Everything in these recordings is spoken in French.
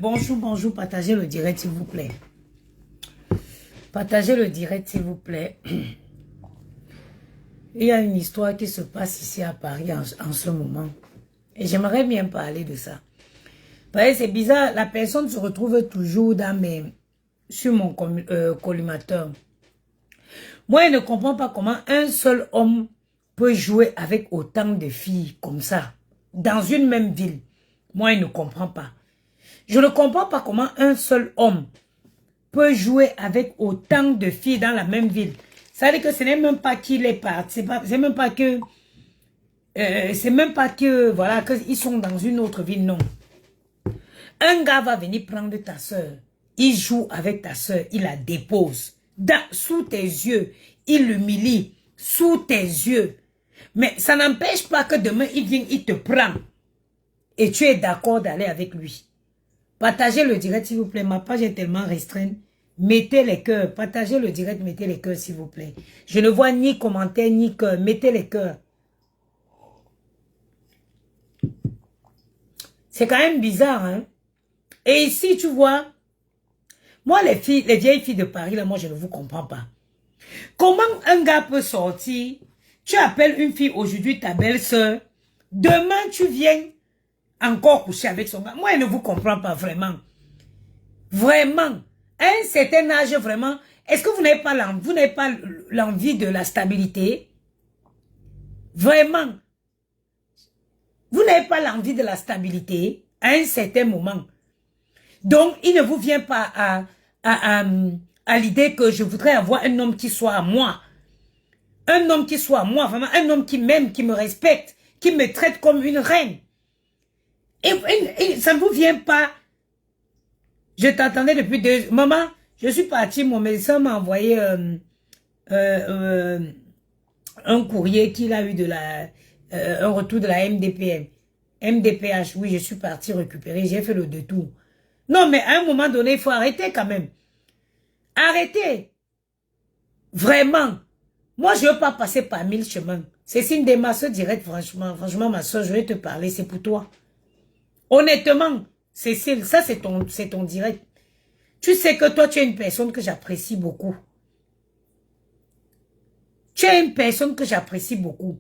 Bonjour, bonjour, partagez le direct s'il vous plaît. Partagez le direct s'il vous plaît. Il y a une histoire qui se passe ici à Paris en ce moment. Et j'aimerais bien parler de ça. C'est bizarre, la personne se retrouve toujours sur mon collimateur. Moi, je ne comprends pas comment un seul homme peut jouer avec autant de filles comme ça, dans une même ville. Moi, je ne comprends pas. Je ne comprends pas comment un seul homme peut jouer avec autant de filles dans la même ville. Ça veut dire que ce n'est même pas qu'il est parti. C'est même pas que... voilà, qu'ils sont dans une autre ville, non. Un gars va venir prendre ta soeur. Il joue avec ta soeur. Il la dépose. Sous tes yeux. Il l'humilie. Sous tes yeux. Mais ça n'empêche pas que demain, il vient, il te prend. Et tu es d'accord d'aller avec lui. Partagez le direct, s'il vous plaît. Ma page est tellement restreinte. Mettez les cœurs. Partagez le direct, mettez les cœurs, s'il vous plaît. Je ne vois ni commentaires, ni cœurs. Mettez les cœurs. C'est quand même bizarre, hein. Et ici, tu vois, moi, les vieilles filles de Paris, là, moi, je ne vous comprends pas. Comment un gars peut sortir, tu appelles une fille aujourd'hui, ta belle-sœur, demain, tu viens encore coucher avec son gars. Moi, je ne vous comprends pas vraiment. Vraiment. À un certain âge, vraiment, est-ce que vous n'avez pas l'envie de la stabilité? Vraiment. Vous n'avez pas l'envie de la stabilité à un certain moment. Donc, il ne vous vient pas à l'idée que je voudrais avoir un homme qui soit à moi. Un homme qui soit à moi, vraiment, un homme qui m'aime, qui me respecte, qui me traite comme une reine. Et ça ne vous vient pas. Je t'attendais depuis 2... Maman, je suis partie, mon médecin m'a envoyé un courrier qu'il a eu de un retour de la MDPM. MDPH, oui, je suis partie récupérer, j'ai fait le détour. Non, mais à un moment donné, il faut arrêter quand même. Arrêtez. Vraiment. Moi, je ne veux pas passer par 1000 chemins. Cécile Desmas, direct, franchement, ma soeur, je vais te parler, c'est pour toi. Honnêtement, Cécile, ça c'est ton direct. Tu sais que toi, tu es une personne que j'apprécie beaucoup. Tu es une personne que j'apprécie beaucoup.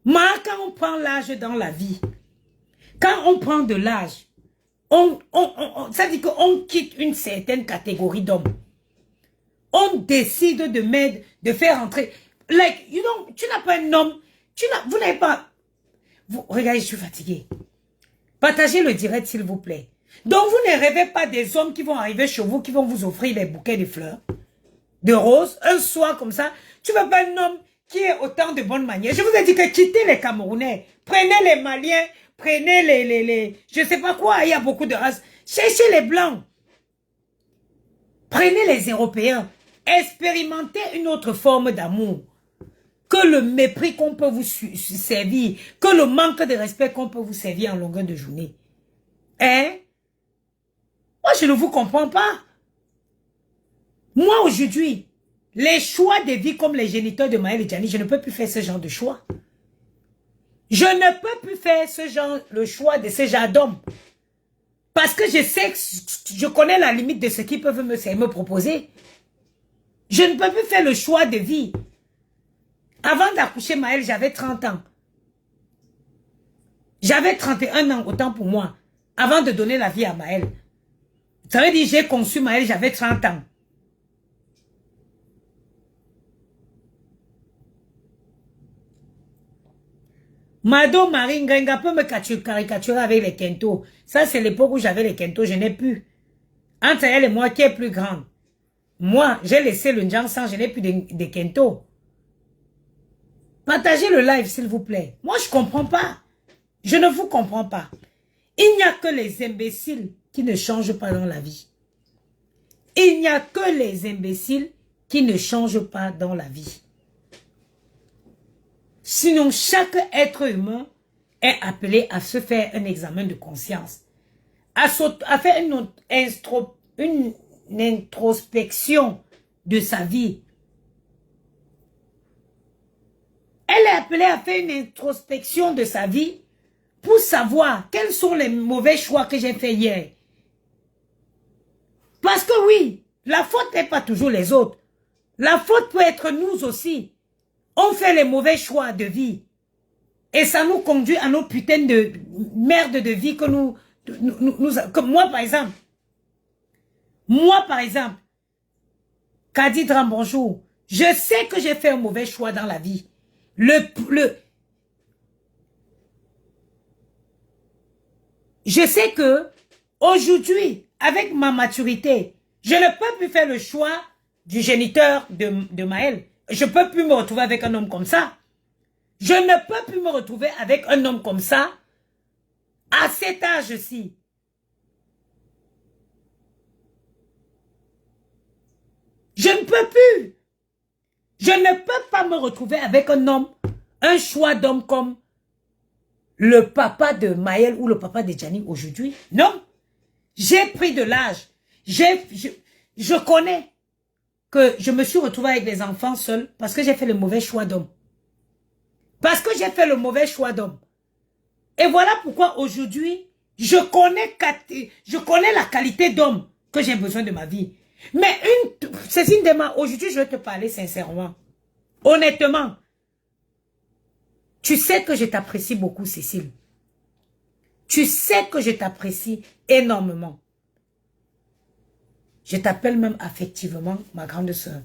Moi, quand on prend l'âge dans la vie, quand on prend de l'âge, ça dit qu'on quitte une certaine catégorie d'hommes. On décide de faire entrer. Like, you know, tu n'as pas un homme, vous n'avez pas. Regardez, je suis fatiguée. Partagez le direct, s'il vous plaît. Donc, vous ne rêvez pas des hommes qui vont arriver chez vous, qui vont vous offrir des bouquets de fleurs, de roses, un soir comme ça. Tu veux pas un homme qui ait autant de bonnes manières. Je vous ai dit que quittez les Camerounais, prenez les Maliens, prenez les je sais pas quoi, il y a beaucoup de races. Cherchez les Blancs. Prenez les Européens. Expérimentez une autre forme d'amour. Que le mépris qu'on peut vous servir, que le manque de respect qu'on peut vous servir en longueur de journée. Hein? Moi, je ne vous comprends pas. Moi, aujourd'hui, les choix de vie comme les géniteurs de Maël et Gianni, je ne peux plus faire ce genre de choix. Je ne peux plus faire le choix de ce genre d'homme. Parce que je sais, je connais la limite de ce qu'ils peuvent me proposer. Je ne peux plus faire le choix de vie. Avant d'accoucher Maël, j'avais 30 ans. J'avais 31 ans, autant pour moi, avant de donner la vie à Maël. Ça veut dire j'ai conçu Maël, j'avais 30 ans. Mado Marie Ngenga peut me caricaturer avec les kentos. Ça, c'est l'époque où j'avais les kentos, je n'ai plus. Entre elle et moi, qui est plus grande? Moi, j'ai laissé le Njansan, je n'ai plus de kentos. Partagez le live, s'il vous plaît. Moi, je ne comprends pas. Je ne vous comprends pas. Il n'y a que les imbéciles qui ne changent pas dans la vie. Il n'y a que les imbéciles qui ne changent pas dans la vie. Sinon, chaque être humain est appelé à se faire un examen de conscience, à faire une introspection de sa vie. Elle est appelée à faire une introspection de sa vie pour savoir quels sont les mauvais choix que j'ai faits hier. Parce que oui, la faute n'est pas toujours les autres. La faute peut être nous aussi. On fait les mauvais choix de vie. Et ça nous conduit à nos putains de merde de vie que comme moi par exemple, Kadidran, bonjour. Je sais que j'ai fait un mauvais choix dans la vie. Je sais que aujourd'hui, avec ma maturité, je ne peux plus faire le choix du géniteur de Maël. Je ne peux plus me retrouver avec un homme comme ça. Je ne peux plus me retrouver avec un homme comme ça à cet âge-ci. Je ne peux plus. Je ne peux pas me retrouver avec un homme, un choix d'homme comme le papa de Maël ou le papa de Gianni aujourd'hui. Non. J'ai pris de l'âge. Je connais que je me suis retrouvée avec des enfants seuls parce que j'ai fait le mauvais choix d'homme. Parce que j'ai fait le mauvais choix d'homme. Et voilà pourquoi aujourd'hui, je connais la qualité d'homme que j'ai besoin de ma vie. Mais Cécile Dema, aujourd'hui, je vais te parler sincèrement. Honnêtement. Tu sais que je t'apprécie beaucoup, Cécile. Tu sais que je t'apprécie énormément. Je t'appelle même affectivement ma grande sœur.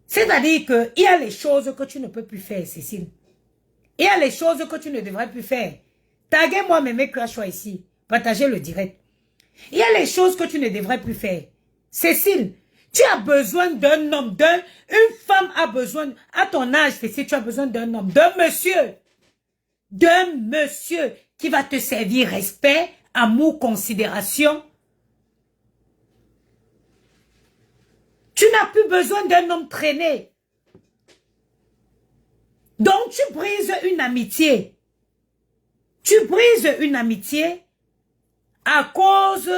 C'est-à-dire qu'il y a les choses que tu ne peux plus faire, Cécile. Il y a les choses que tu ne devrais plus faire. Taguez-moi Mémé Crashwa ici. Partagez le direct. Il y a les choses que tu ne devrais plus faire. Cécile, tu as besoin d'un homme, une femme a besoin, à ton âge, Cécile, tu as besoin d'un homme, d'un monsieur qui va te servir respect, amour, considération. Tu n'as plus besoin d'un homme traîné. Donc tu brises une amitié. Tu brises une amitié à cause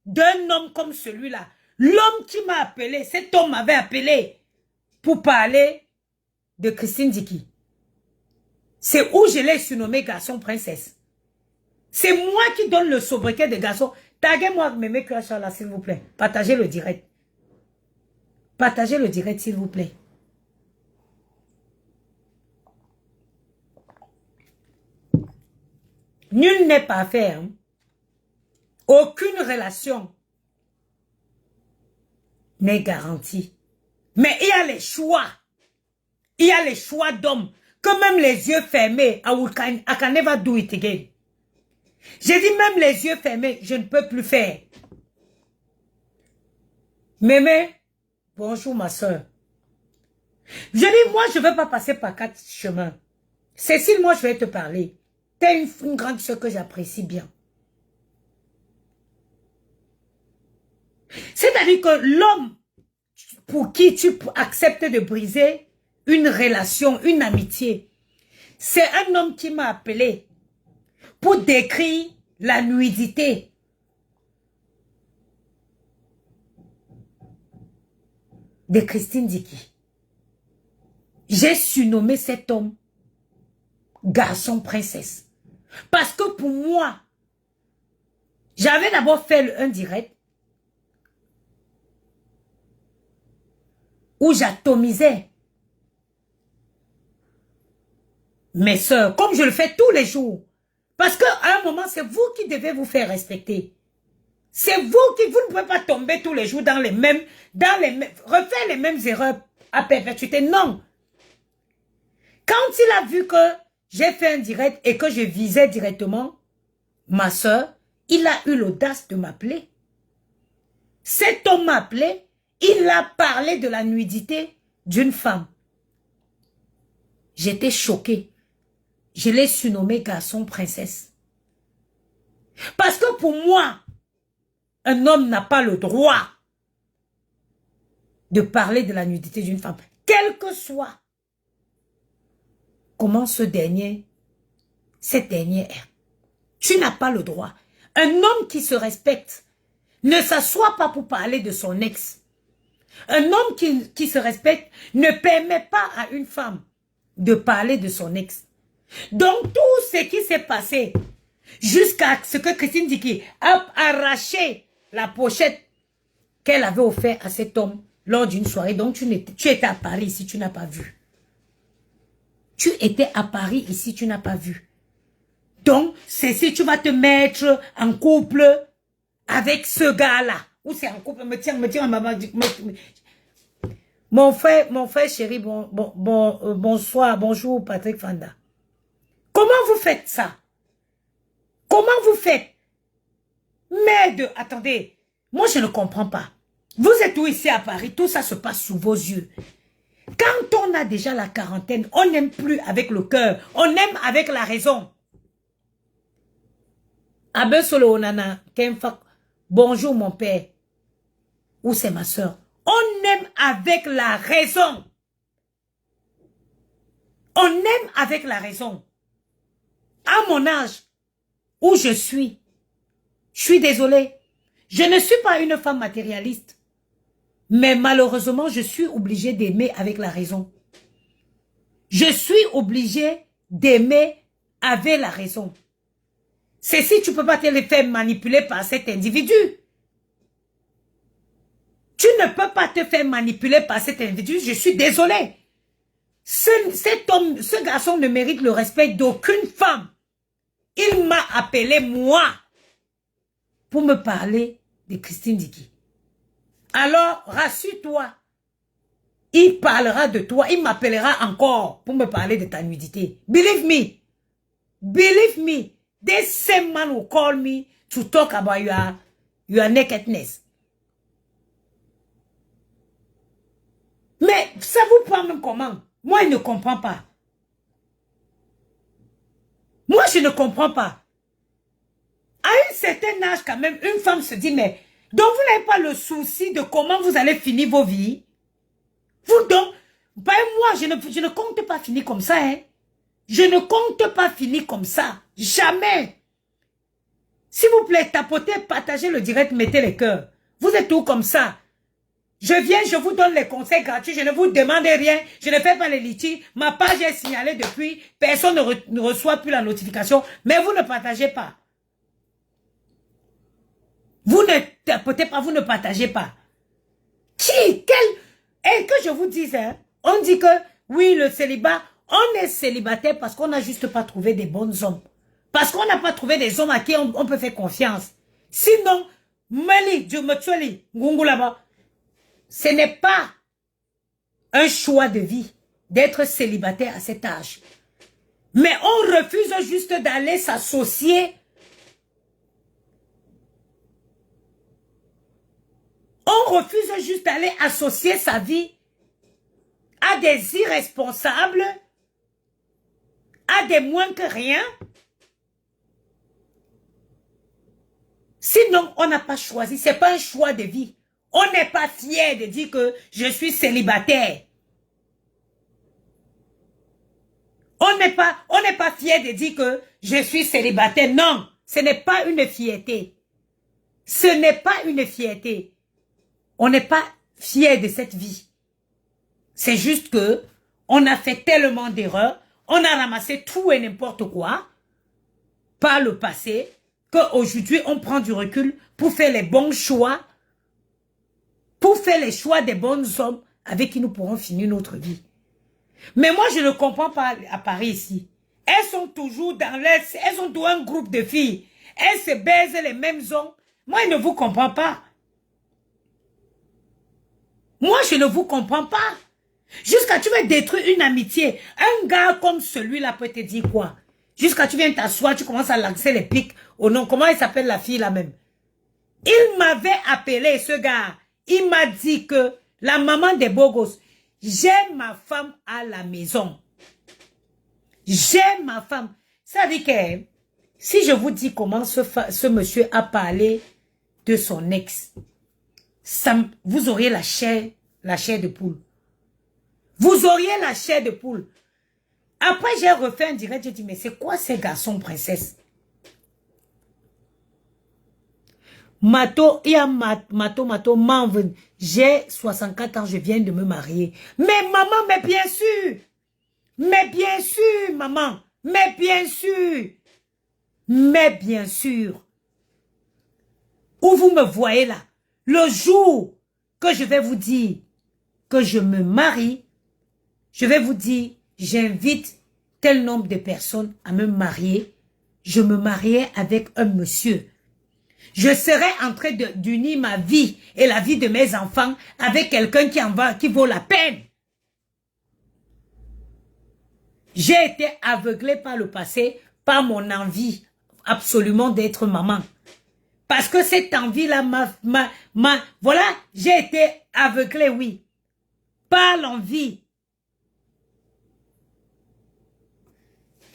d'un homme comme celui-là. L'homme qui m'a appelé, cet homme m'avait appelé pour parler de Christine Dicky. C'est où je l'ai surnommé garçon princesse. C'est moi qui donne le sobriquet de garçon. Taguez-moi Mémé Crashwa là, s'il vous plaît. Partagez le direct. Partagez le direct, s'il vous plaît. Nul n'est parfait. Hein? Aucune relation n'est garantie. Mais il y a les choix. Il y a les choix d'hommes. Que même les yeux fermés, I can never do it again. J'ai dit même les yeux fermés, je ne peux plus faire. Mémé, bonjour ma soeur. Je dis, moi, je ne veux pas passer par 4 chemins. Cécile, moi, je vais te parler. Tu es une grande soeur que j'apprécie bien. C'est-à-dire que l'homme pour qui tu acceptes de briser une relation, une amitié, c'est un homme qui m'a appelé pour décrire la nudité. De Christine Dicky. J'ai surnommé cet homme garçon princesse. Parce que pour moi, J'avais d'abord fait un direct où j'atomisais mes sœurs, comme je le fais tous les jours. Parce qu'à un moment, c'est vous qui devez vous faire respecter. C'est vous ne pouvez pas tomber tous les jours dans les mêmes, refaire les mêmes erreurs à perpétuité. Non. Quand il a vu que j'ai fait un direct et que je visais directement ma sœur, il a eu l'audace de m'appeler. Cet homme m'a appelé, il a parlé de la nudité d'une femme. J'étais choquée. Je l'ai surnommé garçon princesse. Parce que pour moi, un homme n'a pas le droit de parler de la nudité d'une femme. Quel que soit comment cette dernière est. Tu n'as pas le droit. Un homme qui se respecte ne s'assoit pas pour parler de son ex. Un homme qui se respecte ne permet pas à une femme de parler de son ex. Donc tout ce qui s'est passé jusqu'à ce que Christine Dicky a arraché la pochette qu'elle avait offerte à cet homme lors d'une soirée. Donc tu étais à Paris ici, tu n'as pas vu. Tu étais à Paris ici, tu n'as pas vu. Donc c'est si tu vas te mettre en couple avec ce gars-là. Ou c'est en couple, me tiens, maman. Mon frère chéri, bonsoir, bonjour Patrick Fanda. Comment vous faites ça? Comment vous faites? Mais attendez, moi je ne comprends pas. Vous êtes où ici à Paris? Tout ça se passe sous vos yeux. Quand on a déjà la quarantaine, on n'aime plus avec le cœur, on aime avec la raison. Abe solo onana, bonjour mon père. Ou c'est ma soeur. On aime avec la raison. On aime avec la raison. À mon âge, où je suis désolée. Je ne suis pas une femme matérialiste. Mais malheureusement, je suis obligée d'aimer avec la raison. Je suis obligée d'aimer avec la raison. C'est si tu ne peux pas te faire manipuler par cet individu. Tu ne peux pas te faire manipuler par cet individu, je suis désolée. Cet homme, ce garçon ne mérite le respect d'aucune femme. Il m'a appelé moi pour me parler de Christine Dicky. Alors, rassure-toi. Il parlera de toi, il m'appellera encore pour me parler de ta nudité. Believe me. Believe me. This same man will call me to talk about your nakedness. Mais ça vous prend même comment? Moi, je ne comprends pas. Moi, je ne comprends pas. À un certain âge, quand même, une femme se dit, mais donc vous n'avez pas le souci de comment vous allez finir vos vies? Vous donc, ben moi, je ne compte pas finir comme ça, hein. Je ne compte pas finir comme ça. Jamais. S'il vous plaît, tapotez, partagez le direct, mettez les cœurs. Vous êtes tout comme ça. Je viens, je vous donne les conseils gratuits, je ne vous demande rien, je ne fais pas les litiges, ma page est signalée depuis, personne ne reçoit plus la notification, mais vous ne partagez pas. Vous ne tapotez pas, vous ne partagez pas. Et que je vous dise, hein, on dit que, oui, le célibat, on est célibataire parce qu'on n'a juste pas trouvé des bons hommes. Parce qu'on n'a pas trouvé des hommes à qui on peut faire confiance. Sinon, Mali, Dieu me tue, Ngungu là-bas. Ce n'est pas un choix de vie d'être célibataire à cet âge. Mais on refuse juste d'aller s'associer. On refuse juste d'aller associer sa vie à des irresponsables, à des moins que rien. Sinon, on n'a pas choisi. Ce n'est pas un choix de vie. On n'est pas fier de dire que je suis célibataire. On n'est pas fier de dire que je suis célibataire. Non, ce n'est pas une fierté. Ce n'est pas une fierté. On n'est pas fier de cette vie. C'est juste que on a fait tellement d'erreurs, on a ramassé tout et n'importe quoi par le passé, qu'aujourd'hui, on prend du recul pour faire les bons choix, pour faire les choix des bons hommes avec qui nous pourrons finir notre vie. Mais moi, je ne comprends pas à Paris ici. Elles sont toujours elles ont tout un groupe de filles. Elles se baisent les mêmes hommes. Moi, je ne vous comprends pas. Moi, je ne vous comprends pas. Jusqu'à tu veux détruire une amitié. Un gars comme celui-là peut te dire quoi? Jusqu'à tu viens t'asseoir, tu commences à lancer les pics au nom. Comment il s'appelle la fille là même? Il m'avait appelé, ce gars. Il m'a dit que la maman des beaux gosses, j'ai ma femme à la maison. J'ai ma femme. Ça dit que si je vous dis comment ce monsieur a parlé de son ex, vous auriez la chair de poule. Vous auriez la chair de poule. Après, j'ai refait un direct, j'ai dit, mais c'est quoi ces garçons, princesse? Mato, il y a Mato, j'ai 64 ans, je viens de me marier. Mais maman, mais bien sûr, maman, mais bien sûr. Où vous me voyez là, le jour que je vais vous dire que je me marie, je vais vous dire, j'invite tel nombre de personnes à me marier. Je me mariais avec un monsieur. Je serai en train d'unir ma vie et la vie de mes enfants avec quelqu'un qui vaut la peine. J'ai été aveuglée par le passé, par mon envie absolument d'être maman. Parce que cette envie-là voilà, j'ai été aveuglée, oui. Par l'envie.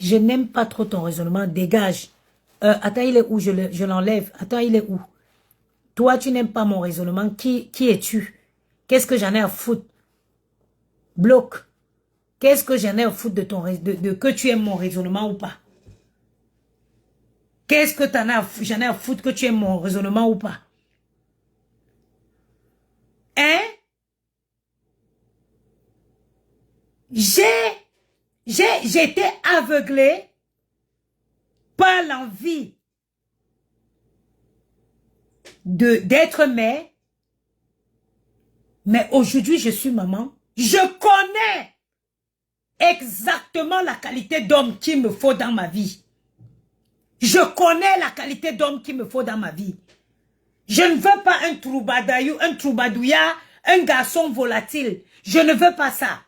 Je n'aime pas trop ton raisonnement, dégage. Attends, il est où? Je l'enlève. Attends, il est où? Toi, tu n'aimes pas mon raisonnement. Qui es-tu? Qu'est-ce que j'en ai à foutre? Bloque. Qu'est-ce que j'en ai à foutre de que tu aimes mon raisonnement ou pas? Qu'est-ce que j'en ai à foutre que tu aimes mon raisonnement ou pas? Hein? J'ai été aveuglée par l'envie d'être mère. Mais aujourd'hui, je suis maman. Je connais exactement la qualité d'homme qu'il me faut dans ma vie. Je connais la qualité d'homme qu'il me faut dans ma vie. Je ne veux pas un troubadouya, un garçon volatile. Je ne veux pas ça.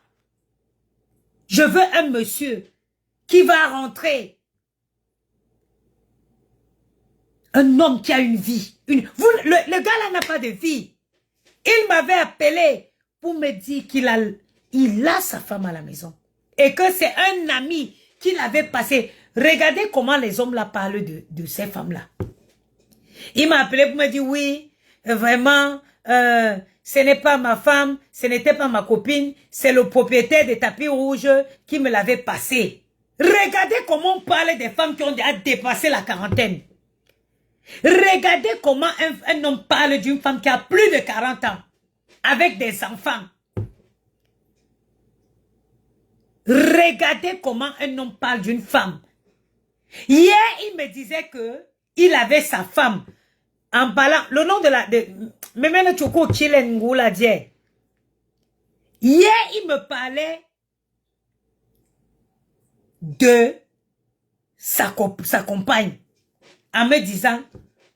Je veux un monsieur qui va rentrer. Un homme qui a une vie. Le gars là n'a pas de vie. Il m'avait appelé pour me dire qu'il a sa femme à la maison. Et que c'est un ami qui l'avait passé. Regardez comment les hommes là parlent de ces femmes-là. Il m'a appelé pour me dire, oui, vraiment, ce n'est pas ma femme, ce n'était pas ma copine, c'est le propriétaire des tapis rouges qui me l'avait passé. Regardez comment on parle des femmes qui ont déjà dépassé la quarantaine. Regardez comment un homme parle d'une femme qui a plus de 40 ans, avec des enfants. Regardez comment un homme parle d'une femme. Hier, il me disait que il avait sa femme. En parlant, le nom de la... Memene Choko Chilengula Dje. Hier, il me parlait de sa compagne. En me disant,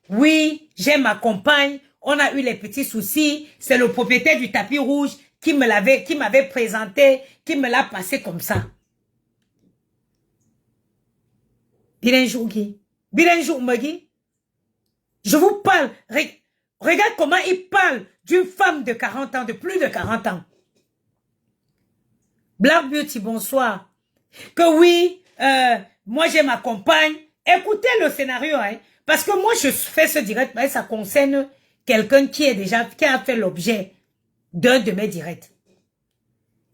oui, j'ai ma compagne, on a eu les petits soucis, c'est le propriétaire du tapis rouge qui m'avait présenté, qui me l'a passé comme ça. Bilenjougi. Bilenjoumagi. Je vous parle. Regarde comment il parle d'une femme de 40 ans, de plus de 40 ans. Black Beauty, bonsoir. Que oui, moi j'ai ma compagne. Écoutez le scénario, hein. Parce que moi je fais ce direct, mais ça concerne quelqu'un qui a fait l'objet d'un de mes directs.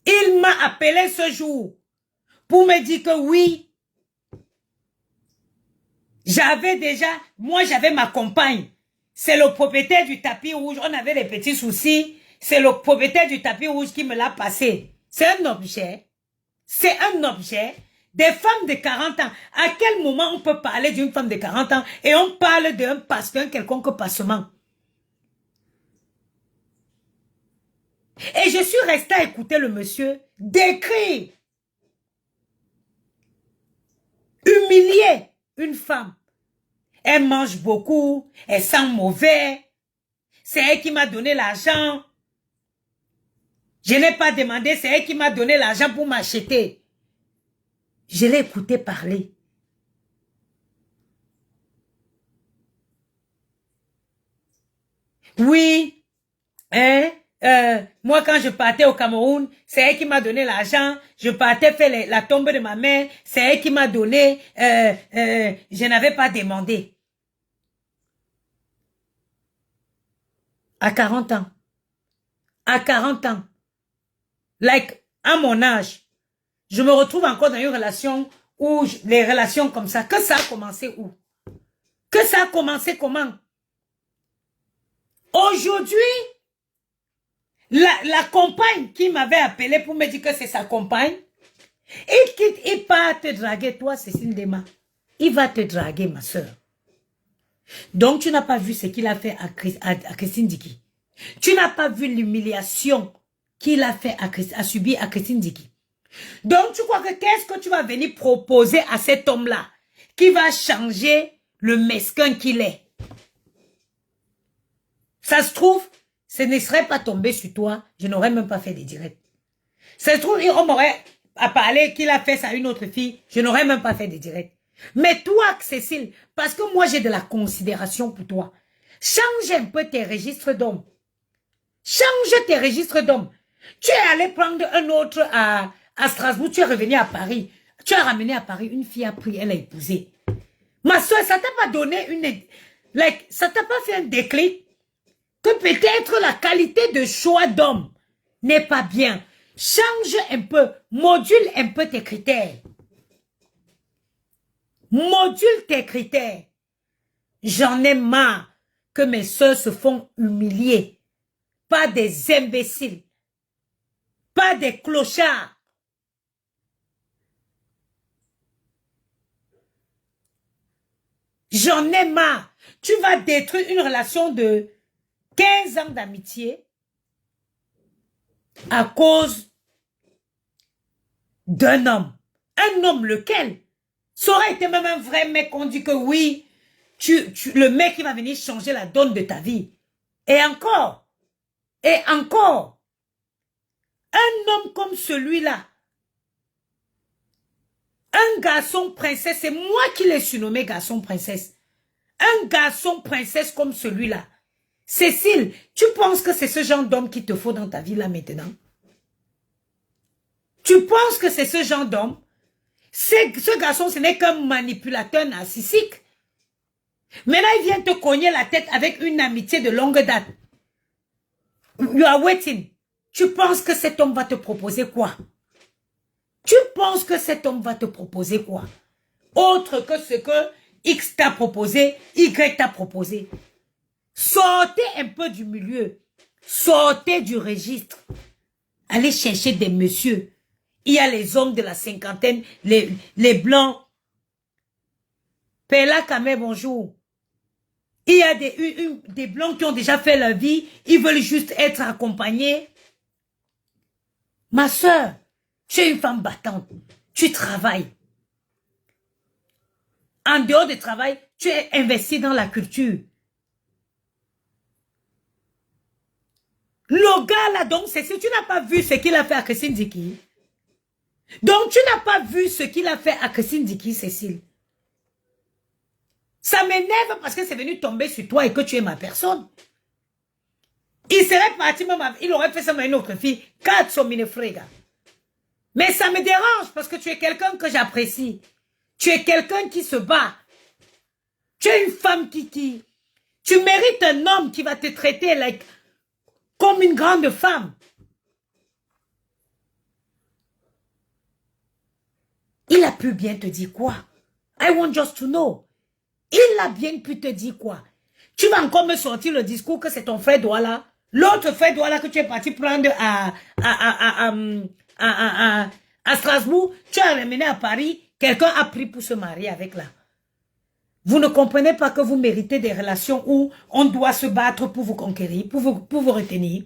Il m'a appelé ce jour pour me dire que oui, moi j'avais ma compagne. C'est le propriétaire du tapis rouge. On avait les petits soucis. C'est le propriétaire du tapis rouge qui me l'a passé. C'est un objet. C'est un objet Des femmes de 40 ans. À quel moment on peut parler d'une femme de 40 ans et on parle d'un quelconque passement? Et je suis restée à écouter le monsieur décrire, humilier une femme. Elle mange beaucoup, elle sent mauvais. C'est elle qui m'a donné l'argent. Je n'ai pas demandé, c'est elle qui m'a donné l'argent pour m'acheter. Je l'ai écouté parler. Oui, hein, moi quand je partais au Cameroun, c'est elle qui m'a donné l'argent. Je partais faire la tombe de ma mère, c'est elle qui m'a donné. Je n'avais pas demandé. À 40 ans. À 40 ans. Like, à mon âge. Je me retrouve encore dans une relation où les relations comme ça. Que ça a commencé où? Que ça a commencé comment? Aujourd'hui, la compagne qui m'avait appelé pour me dire que c'est sa compagne, il part te draguer, toi, Cécile Dema. Il va te draguer, ma soeur. Donc, tu n'as pas vu ce qu'il a fait à Christine Dicky. Tu n'as pas vu l'humiliation qu'il a fait à subir à Christine Dicky. Donc, tu crois que qu'est-ce que tu vas venir proposer à cet homme-là qui va changer le mesquin qu'il est? Ça se trouve, ce ne serait pas tombé sur toi, je n'aurais même pas fait des directs. Ça se trouve, on m'aurait parlé qu'il a fait ça à une autre fille, je n'aurais même pas fait des directs. Mais toi, Cécile, parce que moi j'ai de la considération pour toi, change un peu tes registres d'hommes. Change tes registres d'hommes. Tu es allé prendre un autre à Strasbourg, tu es revenu à Paris. Tu as ramené à Paris, une fille a pris, elle a épousé. Ma soeur, ça t'a pas donné ça t'a pas fait un déclic que peut-être la qualité de choix d'homme n'est pas bien. Change un peu, module un peu tes critères. Module tes critères. J'en ai marre que mes soeurs se font humilier. Pas des imbéciles. Pas des clochards. J'en ai marre. Tu vas détruire une relation de 15 ans d'amitié à cause d'un homme. Un homme lequel? Ça aurait été même un vrai mec qu'on dit que oui, le mec qui va venir changer la donne de ta vie. Et encore, un homme comme celui-là, un garçon princesse, c'est moi qui l'ai surnommé garçon princesse. Un garçon princesse comme celui-là. Cécile, tu penses que c'est ce genre d'homme qu'il te faut dans ta vie là maintenant? Tu penses que c'est ce genre d'homme? Ce garçon, ce n'est qu'un manipulateur narcissique. Maintenant, il vient te cogner la tête avec une amitié de longue date. You are waiting. Tu penses que cet homme va te proposer quoi? Tu penses que cet homme va te proposer quoi? Autre que ce que X t'a proposé, Y t'a proposé. Sortez un peu du milieu. Sortez du registre. Allez chercher des messieurs. Il y a les hommes de la cinquantaine, les blancs. Pella Kamé, bonjour. Il y a des blancs qui ont déjà fait leur vie. Ils veulent juste être accompagnés. Ma soeur, tu es une femme battante. Tu travailles. En dehors du travail, tu es investi dans la culture. Le gars là, donc, c'est si tu n'as pas vu ce qu'il a fait à Christine Dicky. Donc, tu n'as pas vu ce qu'il a fait à Christine Dicky, Cécile. Ça m'énerve parce que c'est venu tomber sur toi et que tu es ma personne. Il serait parti même, il aurait fait ça à une autre fille. Mais ça me dérange parce que tu es quelqu'un que j'apprécie. Tu es quelqu'un qui se bat. Tu es une femme qui... Tu mérites un homme qui va te traiter comme une grande femme. Il a pu bien te dire quoi? I want just to know. Il a bien pu te dire quoi? Tu vas encore me sortir le discours que c'est ton frère Douala. L'autre frère Douala que tu es parti prendre à Strasbourg. Tu as ramené à Paris. Quelqu'un a pris pour se marier avec là. Vous ne comprenez pas que vous méritez des relations où on doit se battre pour vous conquérir, pour vous retenir.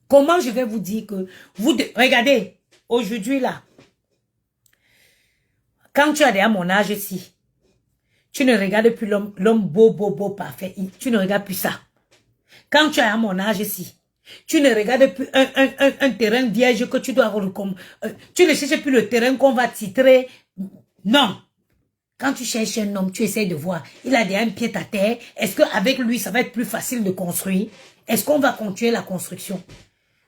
Comment je vais vous dire que regardez, aujourd'hui là, quand tu es à mon âge ici, tu ne regardes plus l'homme beau, parfait. Tu ne regardes plus ça. Quand tu es à mon âge ici, tu ne regardes plus un terrain vierge que tu dois... tu ne cherches plus le terrain qu'on va titrer. Non. Quand tu cherches un homme, tu essaies de voir. Il a déjà un pied à terre. Est-ce qu'avec lui, ça va être plus facile de construire? Est-ce qu'on va continuer la construction?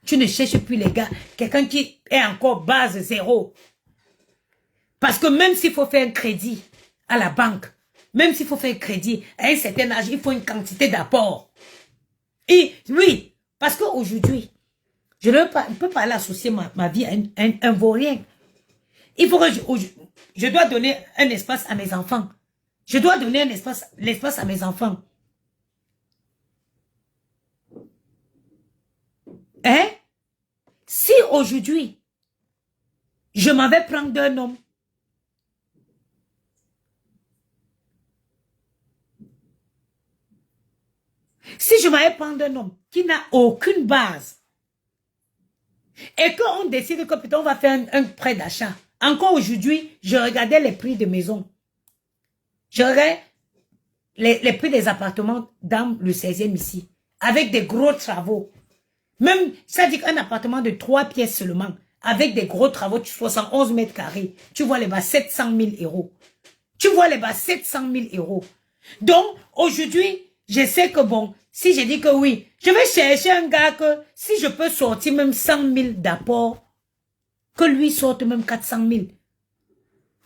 Tu ne cherches plus les gars. Quelqu'un qui est encore base zéro. Parce que même s'il faut faire un crédit à la banque, même s'il faut faire un crédit à un certain âge, il faut une quantité d'apport. Et oui, parce qu'aujourd'hui, je ne peux pas aller associer ma vie à un vaurien. Il faut que je dois donner un espace à mes enfants. Je dois donner l'espace à mes enfants. Hein? Si aujourd'hui, je m'en vais prendre d'un homme, si je m'en vais prendre d'un homme qui n'a aucune base, et qu'on décide que peut-être on va faire un prêt d'achat, encore aujourd'hui, je regardais les prix de maison. Je regardais les prix des appartements dans le 16e ici, avec des gros travaux. Même, ça dit qu'un appartement de 3 pièces seulement, avec des gros travaux de 71 mètres carrés, tu vois les bas 700 000 euros. Tu vois les bas 700 000 euros. Donc, aujourd'hui, je sais que bon, si je dis que oui, je vais chercher un gars que si je peux sortir même 100 000 d'apport, que lui sorte même 400 000.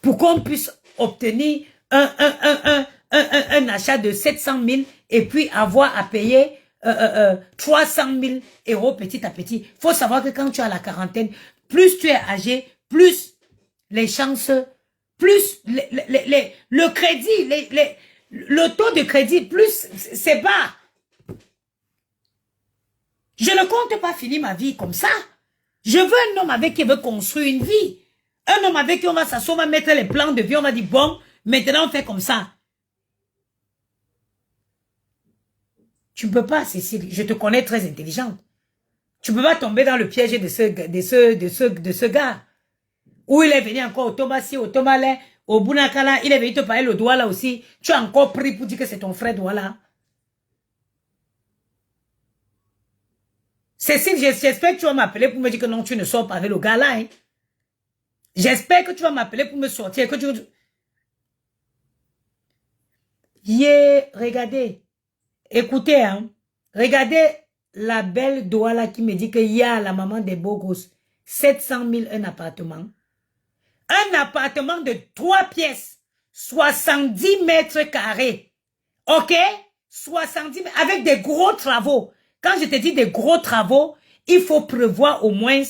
Pour qu'on puisse obtenir un achat de 700 000 et puis avoir à payer 300 000 euros petit à petit. Il faut savoir que quand tu as la quarantaine, plus tu es âgé, plus les chances, plus le crédit, le taux de crédit, plus c'est bas. Je ne compte pas finir ma vie comme ça. Je veux un homme avec qui veut construire une vie. Un homme avec qui on va s'asseoir, on va mettre les plans de vie, on va dire bon, maintenant on fait comme ça. Tu ne peux pas, Cécile, je te connais très intelligente. Tu ne peux pas tomber dans le piège de ce gars. Où il est venu encore au Tomassi, au Tomalais, au Bunakala, il est venu te parler le doigt là aussi. Tu as encore pris pour dire que c'est ton frère Douala. Cécile, j'espère que tu vas m'appeler pour me dire que non, tu ne sors pas avec le gars là. Hein. J'espère que tu vas m'appeler pour me sortir. Que tu... regardez. Écoutez, hein. Regardez la belle Douala qui me dit qu'il y a la maman des beaux gosses. 700 000 un appartement. Un appartement de 3 pièces. 70 mètres carrés. Ok? 70 mètres avec des gros travaux. Quand je te dis des gros travaux, il faut prévoir au moins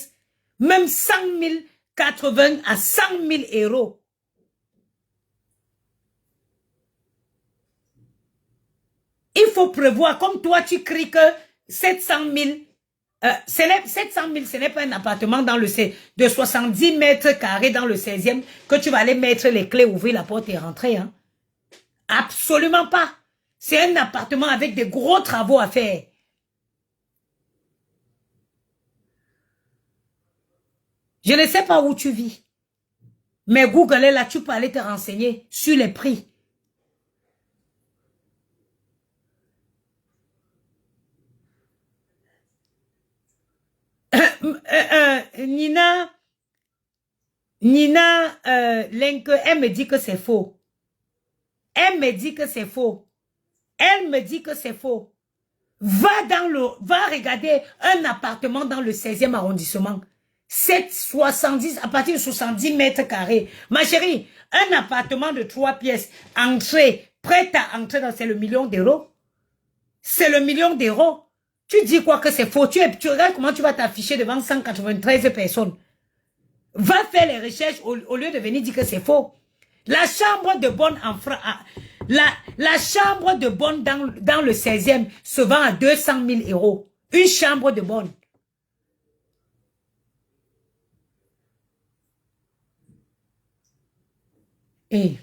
même 100 000, 80 à 100 000 euros. Il faut prévoir, comme toi tu cries que 700 000, 700 000, ce n'est pas un appartement dans le de 70 mètres carrés dans le 16e que tu vas aller mettre les clés, ouvrir la porte et rentrer. Hein. Absolument pas. C'est un appartement avec des gros travaux à faire. Je ne sais pas où tu vis. Mais Google est là, tu peux aller te renseigner sur les prix. Nina, Lenke, elle me dit que c'est faux. Elle me dit que c'est faux. Elle me dit que c'est faux. Va regarder un appartement dans le 16e arrondissement. 70, à partir de 70 mètres carrés. Ma chérie, un appartement de 3 pièces, entrée, prête à entrer dans, c'est le million d'euros. C'est le million d'euros. Tu dis quoi que c'est faux? Tu regardes comment tu vas t'afficher devant 193 personnes. Va faire les recherches au lieu de venir dire que c'est faux. La chambre de bonne en France, la chambre de bonne dans le 16e se vend à 200 000 euros. Une chambre de bonne. Et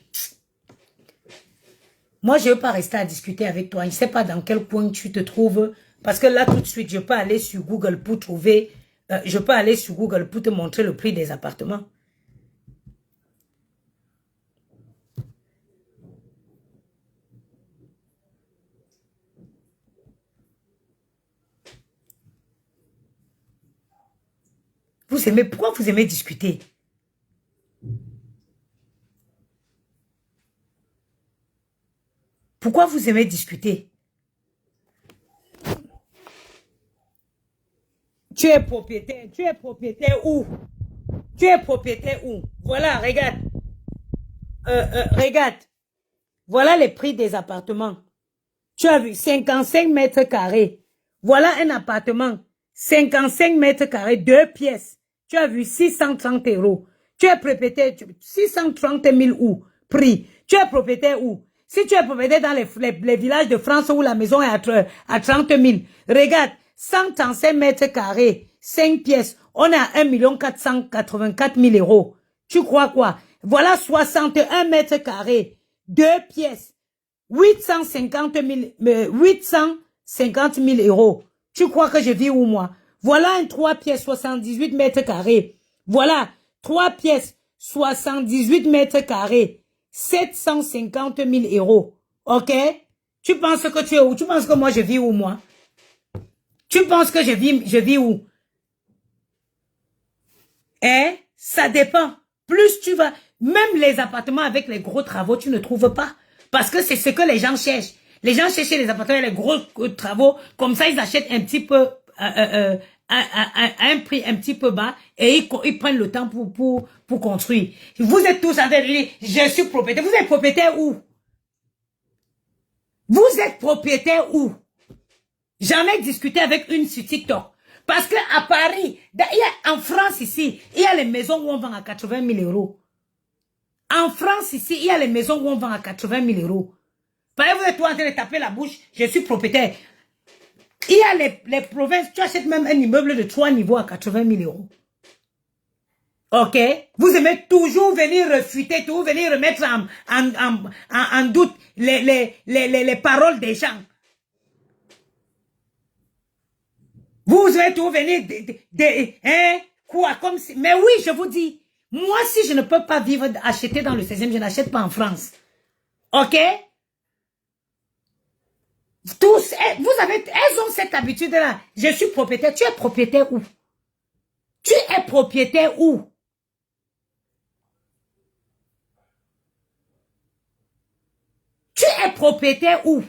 moi, je ne veux pas rester à discuter avec toi. Je ne sais pas dans quel coin tu te trouves. Parce que là, tout de suite, je peux aller sur Google pour trouver... je peux aller sur Google pour te montrer le prix des appartements. Vous aimez... Pourquoi vous aimez discuter? Pourquoi vous aimez discuter? Tu es propriétaire où? Tu es propriétaire où? Voilà, regarde. Regarde. Voilà les prix des appartements. Tu as vu 55 mètres carrés. Voilà un appartement. 55 mètres carrés, 2 pièces. Tu as vu 630 €. Tu es propriétaire, 630 000 où? Prix. Tu es propriétaire où? Si tu es propriétaire dans les villages de France où la maison est à 30 000, regarde, 135 mètres carrés, 5 pièces, on est à 1 484 000 €. Tu crois quoi? Voilà 61 mètres carrés, 2 pièces, 850 000 €. Tu crois que je vis où, moi? Voilà un 3 pièces, 78 mètres carrés. Voilà 3 pièces, 78 mètres carrés. 750 000 €. Ok? Tu penses que tu es où? Tu penses que moi je vis où, moi? Tu penses que je vis où? Hein? Ça dépend. Plus tu vas, même les appartements avec les gros travaux, tu ne trouves pas. Parce que c'est ce que les gens cherchent. Les gens cherchent les appartements avec les gros travaux. Comme ça, ils achètent un petit peu, à un prix un petit peu bas et ils prennent le temps pour construire. Vous êtes tous en train de dire, je suis propriétaire. Vous êtes propriétaire où? Vous êtes propriétaire où? J'en ai discuté avec une sur TikTok. Parce que à Paris, en France ici, il y a les maisons où on vend à 80 000 €. En France ici, il y a les maisons où on vend à 80 000 €. Parce que vous êtes tous en train de taper la bouche, je suis propriétaire. Il y a les provinces, tu achètes même un immeuble de 3 niveaux à 80 000 €. Ok? Vous aimez toujours venir refuter, toujours venir remettre en doute les paroles des gens. Vous allez toujours venir quoi, comme si... Mais oui, je vous dis, moi, si je ne peux pas vivre, acheter dans le 16e, je n'achète pas en France. Ok? Tous, elles ont cette habitude-là. Je suis propriétaire. Tu es propriétaire où? Tu es propriétaire où? Tu es propriétaire où?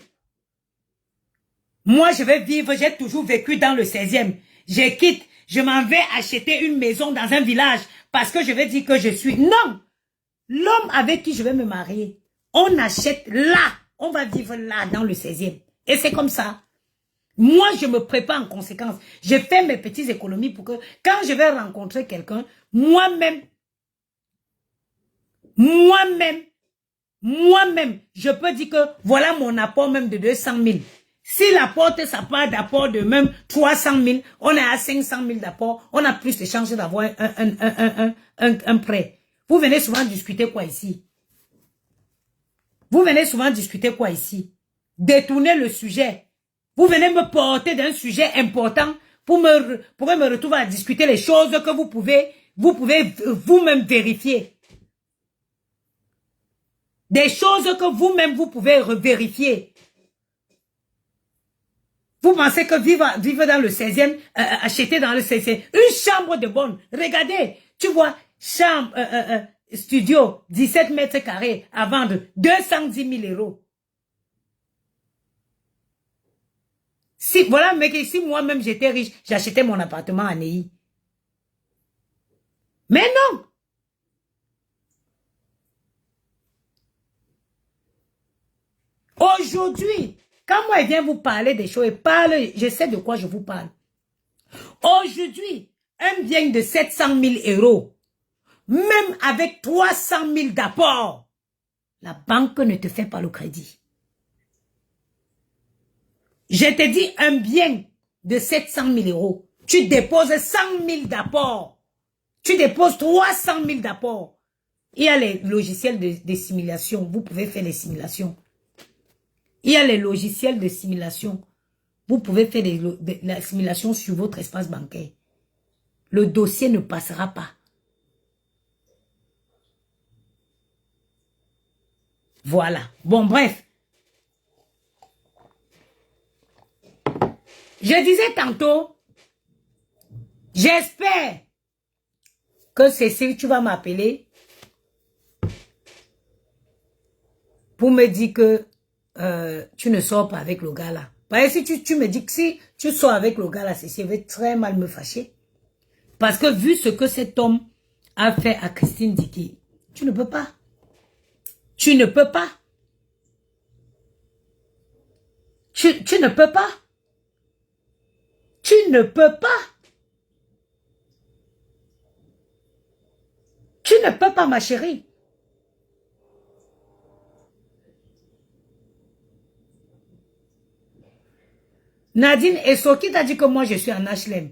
Moi, je vais vivre, j'ai toujours vécu dans le 16e. Je quitte, je m'en vais acheter une maison dans un village parce que je vais dire que je suis... Non! L'homme avec qui je vais me marier, on achète là. On va vivre là, dans le 16e. Et c'est comme ça. Moi, je me prépare en conséquence. Je fais mes petites économies pour que quand je vais rencontrer quelqu'un, moi-même, je peux dire que voilà mon apport même de 200 000. S'il apporte sa part d'apport de même 300 000, on est à 500 000 d'apport, on a plus de chances d'avoir un prêt. Vous venez souvent discuter quoi ici? Vous venez souvent discuter quoi ici? Détourner le sujet. Vous venez me porter d'un sujet important pour me retrouver à discuter les choses que vous pouvez vous-même vérifier. Des choses que vous-même vous pouvez vérifier. Vous pensez que vivre dans le 16e, acheter dans le 16e, une chambre de bonne, regardez, tu vois, chambre, studio, 17 mètres carrés à vendre, 210 000 €. Si, voilà, mec, si moi-même j'étais riche, j'achetais mon appartement à Neuilly. Mais non! Aujourd'hui, quand moi, je viens vous parler des choses, je sais de quoi je vous parle. Aujourd'hui, un bien de 700 000 €, même avec 300 000 d'apport, la banque ne te fait pas le crédit. Je te dis un bien de 700 000 €, tu déposes 100 000 d'apport, tu déposes 300 000 d'apport. Il y a les logiciels de simulation. Vous pouvez faire les simulations. Il y a les logiciels de simulation. Vous pouvez faire la simulation sur votre espace bancaire. Le dossier ne passera pas. Voilà. Bon, bref. Je disais tantôt, j'espère que Cécile, tu vas m'appeler pour me dire que tu ne sors pas avec le gars là. Parce que si tu me dis que si tu sors avec le gars là, Cécile va très mal me fâcher. Parce que vu ce que cet homme a fait à Christine Dicky, tu ne peux pas. Tu ne peux pas. Tu ne peux pas. Tu ne peux pas. Tu ne peux pas, ma chérie. Nadine Esso, qui t'a dit que moi je suis en HLM?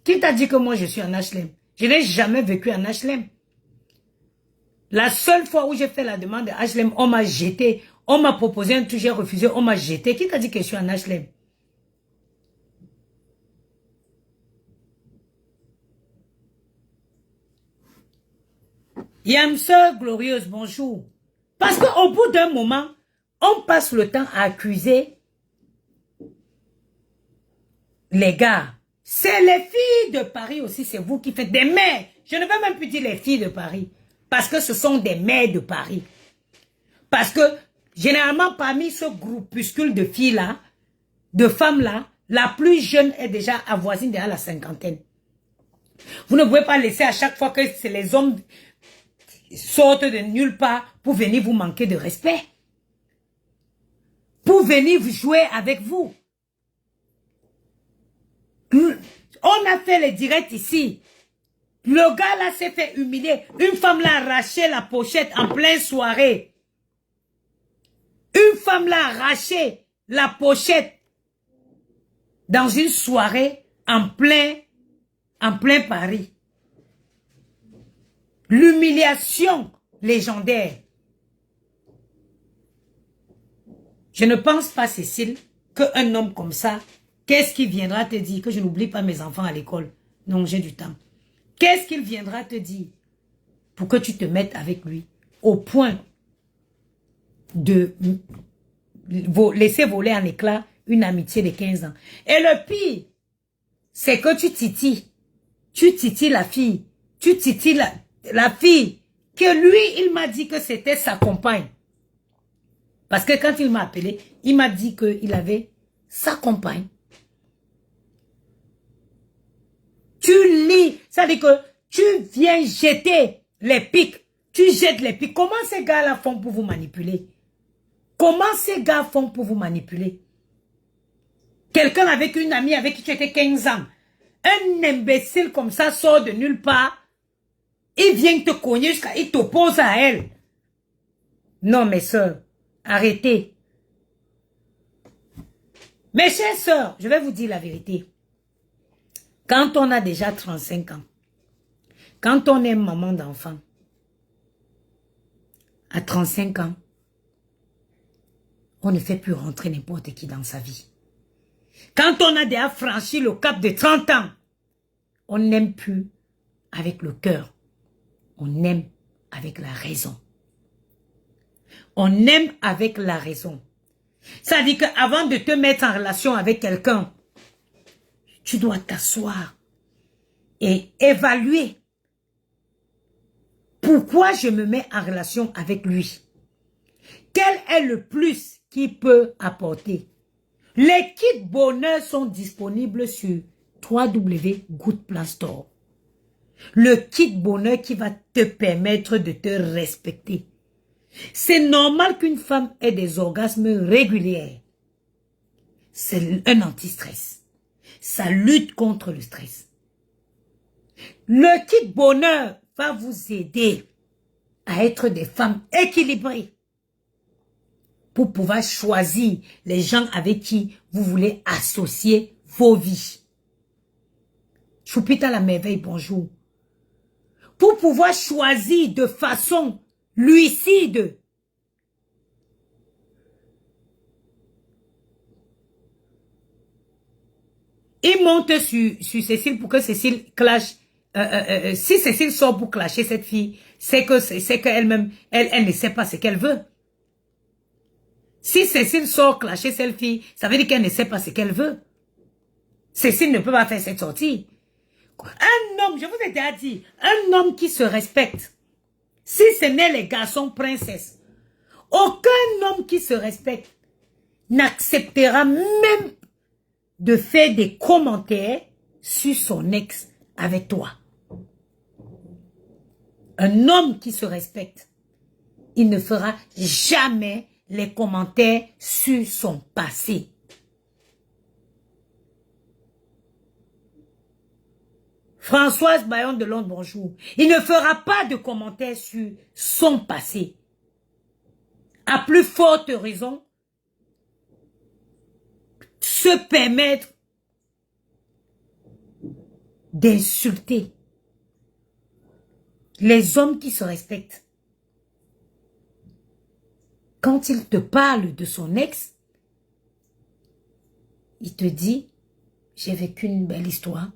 Qui t'a dit que moi je suis en HLM? Je n'ai jamais vécu en HLM. La seule fois où j'ai fait la demande de HLM, on m'a jeté. On m'a proposé un truc, j'ai refusé, on m'a jeté. Qui t'a dit que je suis en HLM? Yamseur glorieuse, bonjour. Parce qu'au bout d'un moment, on passe le temps à accuser les gars. C'est les filles de Paris aussi, c'est vous qui faites des mères. Je ne veux même plus dire les filles de Paris. Parce que ce sont des mères de Paris. Parce que, généralement, parmi ce groupuscule de filles-là, de femmes-là, la plus jeune est déjà avoisine derrière la cinquantaine. Vous ne pouvez pas laisser à chaque fois que c'est les hommes sortent de nulle part pour venir vous manquer de respect. Pour venir vous jouer avec vous. On a fait les directs ici. Le gars là s'est fait humilier. Une femme l'a arraché la pochette en pleine soirée. Une femme l'a arraché la pochette dans une soirée en plein Paris. L'humiliation légendaire. Je ne pense pas, Cécile, qu'un homme comme ça, qu'est-ce qu'il viendra te dire? Que je n'oublie pas mes enfants à l'école. Non, j'ai du temps. Qu'est-ce qu'il viendra te dire pour que tu te mettes avec lui au point de laisser voler en éclats une amitié de 15 ans? Et le pire, c'est que tu titilles. Tu titilles la fille. Tu titilles la fille que lui, il m'a dit que c'était sa compagne. Parce que quand il m'a appelé, il m'a dit qu'il avait sa compagne. Tu lis, ça veut dire que tu viens jeter les pics. Tu jettes les pics. Comment ces gars-là font pour vous manipuler? Comment ces gars font pour vous manipuler? Quelqu'un avec une amie avec qui tu étais 15 ans. Un imbécile comme ça sort de nulle part. Il vient te cogner jusqu'à... Il t'oppose à elle. Non, mes soeurs, arrêtez. Mes chères soeurs, je vais vous dire la vérité. Quand on a déjà 35 ans, quand on est maman d'enfant, à 35 ans, on ne fait plus rentrer n'importe qui dans sa vie. Quand on a déjà franchi le cap de 30 ans, on n'aime plus avec le cœur. On aime avec la raison. On aime avec la raison. Ça dit qu'avant de te mettre en relation avec quelqu'un, tu dois t'asseoir et évaluer pourquoi je me mets en relation avec lui. Quel est le plus qu'il peut apporter? Les kits bonheur sont disponibles sur www.goodplanstore. Le kit bonheur qui va te permettre de te respecter. C'est normal qu'une femme ait des orgasmes réguliers. C'est un anti-stress. Ça lutte contre le stress. Le kit bonheur va vous aider à être des femmes équilibrées pour pouvoir choisir les gens avec qui vous voulez associer vos vies. Choupita la merveille, bonjour. pour pouvoir choisir de façon lucide. Il monte sur Cécile pour que Cécile clash. Si Cécile sort pour clasher cette fille, c'est qu'elle-même, elle ne sait pas ce qu'elle veut. Si Cécile sort clasher cette fille, ça veut dire qu'elle ne sait pas ce qu'elle veut. Cécile ne peut pas faire cette sortie. Un homme, je vous ai déjà dit, un homme qui se respecte, si ce n'est les garçons princesses, aucun homme qui se respecte n'acceptera même de faire des commentaires sur son ex avec toi. Un homme qui se respecte, il ne fera jamais les commentaires sur son passé. Françoise Bayon de Londres, bonjour. Il ne fera pas de commentaires sur son passé. À plus forte raison, se permettre d'insulter les hommes qui se respectent. Quand il te parle de son ex, il te dit, j'ai vécu une belle histoire.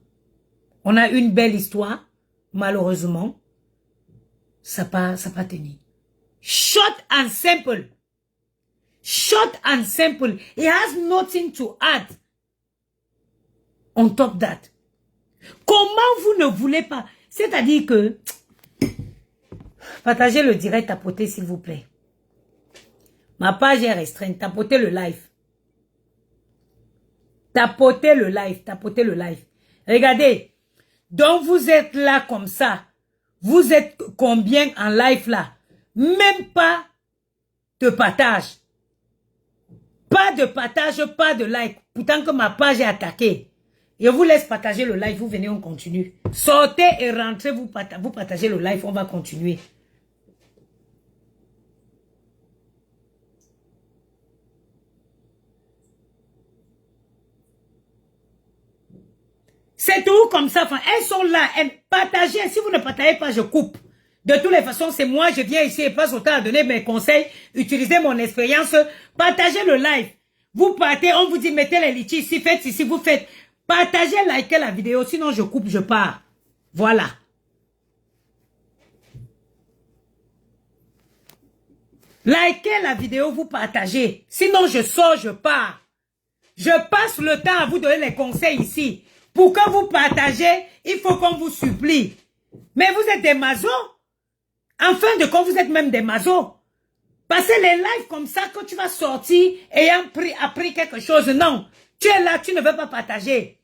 On a une belle histoire, malheureusement, ça n'a pas tenu. Short and simple. Short and simple. He has nothing to add on top that. Comment vous ne voulez pas? C'est-à-dire que, partagez le direct, tapotez s'il vous plaît. Ma page est restreinte, tapotez le live. Tapotez le live, tapotez le live. Regardez, donc vous êtes là comme ça. Vous êtes combien en live là? Même pas de partage. Pas de partage, pas de like. Pourtant que ma page est attaquée. Je vous laisse partager le live, vous venez, on continue. Sortez et rentrez, vous partagez le live, on va continuer. C'est tout comme ça. Enfin, elles sont là. Partagez. Si vous ne partagez pas, je coupe. De toutes les façons, c'est moi, je viens ici et passe autant à donner mes conseils, utiliser mon expérience. Partagez le live. Vous partez, on vous dit, mettez les litchis ici, faites ici, vous faites. Partagez, likez la vidéo, sinon je coupe, je pars. Voilà. Likez la vidéo, vous partagez. Sinon je sors, je pars. Je passe le temps à vous donner les conseils ici. Pour que vous partagez, il faut qu'on vous supplie. Mais vous êtes des mazos. En fin de compte, vous êtes même des mazos. Passez les lives comme ça, quand tu vas sortir ayant appris quelque chose. Non, tu es là, tu ne veux pas partager.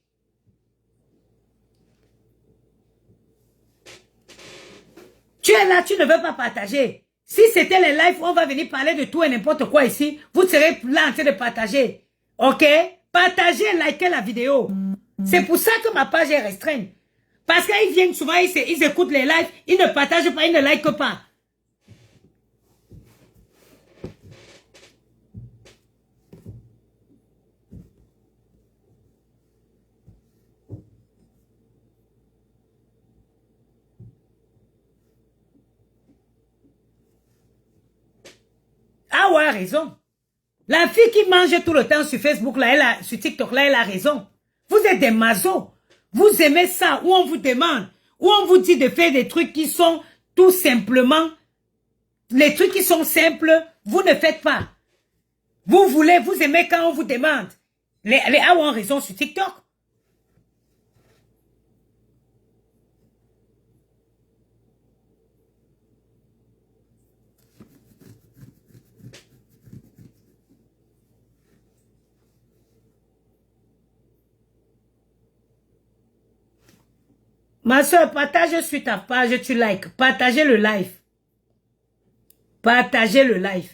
Tu es là, tu ne veux pas partager. Si c'était les lives où on va venir parler de tout et n'importe quoi ici, vous serez là en train de partager. Ok? Partagez, likez la vidéo. C'est pour ça que ma page est restreinte. Parce qu'ils viennent souvent, ils écoutent les lives, ils ne partagent pas, ils ne likent pas. Ah ouais, raison. La fille qui mange tout le temps sur Facebook, là, sur TikTok, là, elle a raison. Vous êtes des mazos. Vous aimez ça, où on vous demande, où on vous dit de faire des trucs qui sont tout simplement, les trucs qui sont simples, vous ne faites pas. Vous voulez, vous aimez quand on vous demande. Les A ont raison sur TikTok. Ma soeur, partage sur ta page, tu likes. Partagez le live. Partagez le live.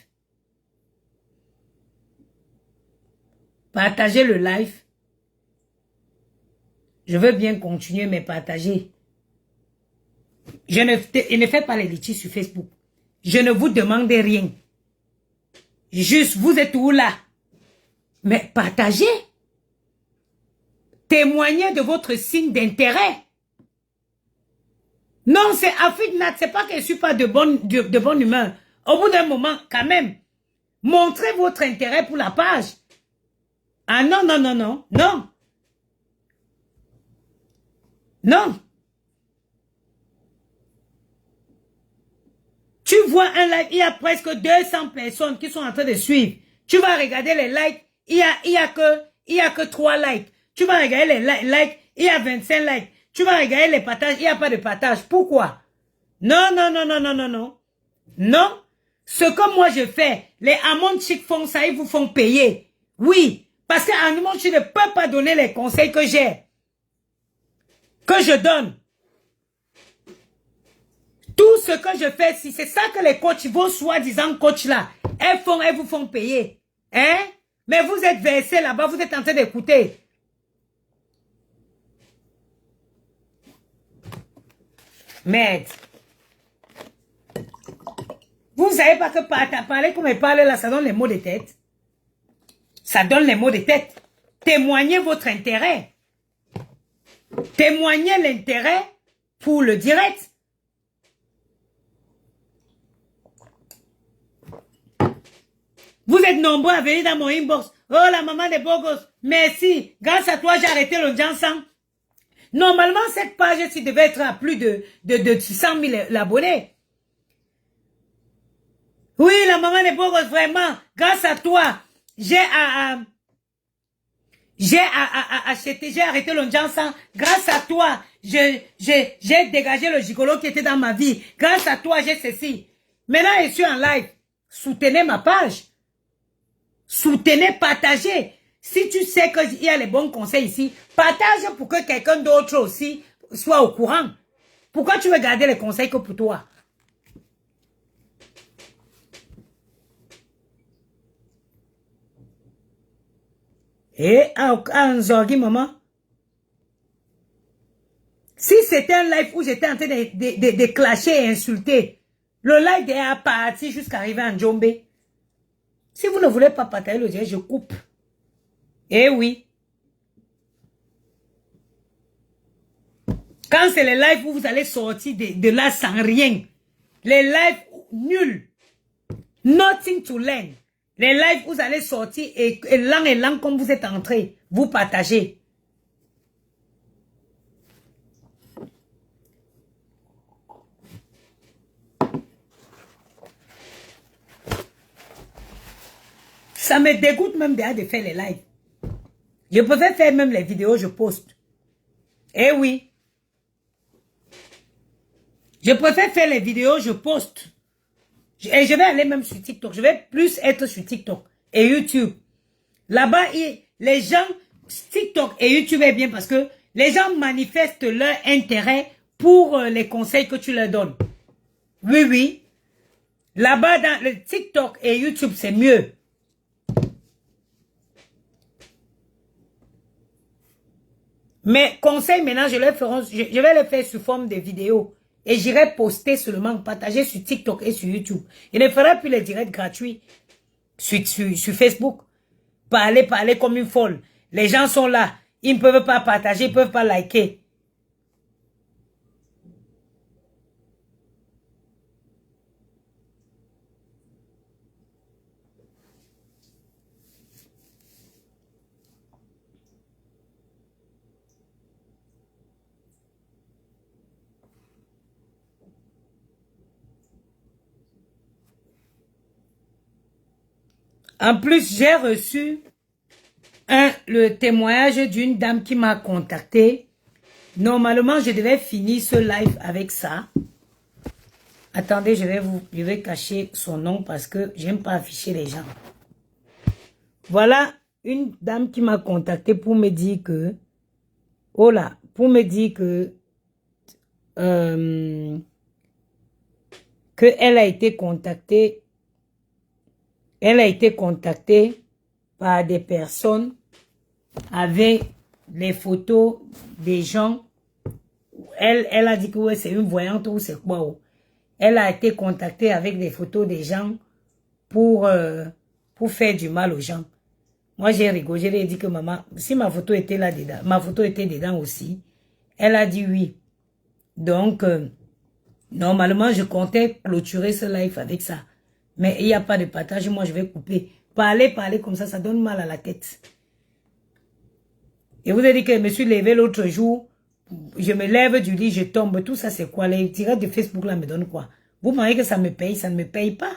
Partagez le live. Je veux bien continuer, mais partager. Je ne fais pas les litiges sur Facebook. Je ne vous demande rien. Juste, vous êtes où là? Mais partagez. Témoignez de votre signe d'intérêt. Non, c'est Afrique Nat, c'est pas que je suis pas de bonne humeur. Au bout d'un moment, quand même, montrez votre intérêt pour la page. Ah non, non, non, non, non. Non. Tu vois un live, il y a presque 200 personnes qui sont en train de suivre. Tu vas regarder les likes, il y a que 3 likes. Tu vas regarder les likes, il y a 25 likes. Tu vas regarder les partages, il n'y a pas de partage. Pourquoi? Non, non, non, non, non, non, non. Non. Ce que moi je fais, les Amon Chic font ça, ils vous font payer. Oui. Parce qu'à un moment, tu ne peux pas donner les conseils que j'ai. Que je donne. Tout ce que je fais, si c'est ça que les coachs, vos soi-disant coachs là, elles vous font payer. Hein? Mais vous êtes versés là-bas, vous êtes en train d'écouter. Merde. Vous ne savez pas que parler comme elle parle là, ça donne les mots de tête. Ça donne les mots de tête. Témoignez votre intérêt. Témoignez l'intérêt pour le direct. Vous êtes nombreux à venir dans mon inbox. Oh, la maman des beaux gosses. Merci. Grâce à toi, j'ai arrêté le Jansan. Normalement, cette page-ci devait être à plus de 600 000 abonnés. Oui, la maman des beaux gosses, vraiment. Grâce à toi, j'ai arrêté le Jansan. Grâce à toi, j'ai dégagé le gigolo qui était dans ma vie. Grâce à toi, j'ai ceci. Maintenant, je suis en live. Soutenez ma page. Soutenez, partagez. Si tu sais qu'il y a les bons conseils ici, partage pour que quelqu'un d'autre aussi soit au courant. Pourquoi tu veux garder les conseils que pour toi? Eh, un zorgi, maman. Si c'était un live où j'étais en train de clasher et insulter, le live est parti jusqu'à arriver en Djombe. Si vous ne voulez pas partager le direct, je coupe. Eh oui. Quand c'est les lives où vous allez sortir de là sans rien. Les lives nuls. Nothing to learn. Les lives où vous allez sortir et lent comme vous êtes entré. Vous partagez. Ça me dégoûte même déjà de faire les lives. Je préfère faire même les vidéos, je poste. Eh oui. Je préfère faire les vidéos, je poste. Et je vais aller même sur TikTok. Je vais plus être sur TikTok et YouTube. Là-bas, les gens, TikTok et YouTube est bien parce que les gens manifestent leur intérêt pour les conseils que tu leur donnes. Oui, oui. Là-bas, dans le TikTok et YouTube, c'est mieux. Mais conseils, maintenant, je vais les faire sous forme de vidéos. Et j'irai poster seulement, partager sur TikTok et sur YouTube. Je ne ferai plus les directs gratuits sur Facebook. Parler comme une folle. Les gens sont là. Ils ne peuvent pas partager, ils ne peuvent pas liker. En plus, j'ai reçu le témoignage d'une dame qui m'a contacté. Normalement, je devais finir ce live avec ça. Attendez, je vais cacher son nom parce que j'aime pas afficher les gens. Voilà une dame qui m'a contacté pour me dire que, oh là, pour me dire que elle a été contactée. Elle a été contactée par des personnes avec les photos des gens. Elle a dit que ouais, c'est une voyante ou c'est quoi. Elle a été contactée avec des photos des gens pour faire du mal aux gens. Moi, j'ai rigolé, j'ai dit que maman, si ma photo était là dedans, ma photo était dedans aussi. Elle a dit oui. Donc, Normalement, je comptais clôturer ce live avec ça. Mais il n'y a pas de partage, moi je vais couper. Parler comme ça, ça donne mal à la tête. Et vous avez dit que je me suis levé l'autre jour, je me lève du lit, je tombe, tout ça c'est quoi? Les tirades de Facebook là me donnent quoi? Vous pensez que ça me paye? Ça ne me paye pas.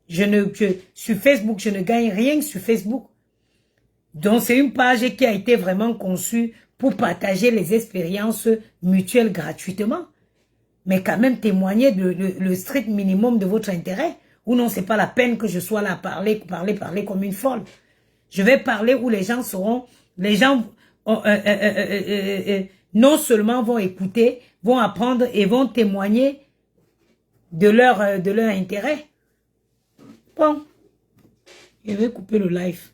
Sur Facebook, je ne gagne rien sur Facebook. Donc c'est une page qui a été vraiment conçue pour partager les expériences mutuelles gratuitement. Mais quand même témoigner le strict minimum de votre intérêt. Ou non, c'est pas la peine que je sois là à parler comme une folle. Je vais parler où les gens seront, non seulement vont écouter, vont apprendre et vont témoigner de leur intérêt. Bon, je vais couper le live.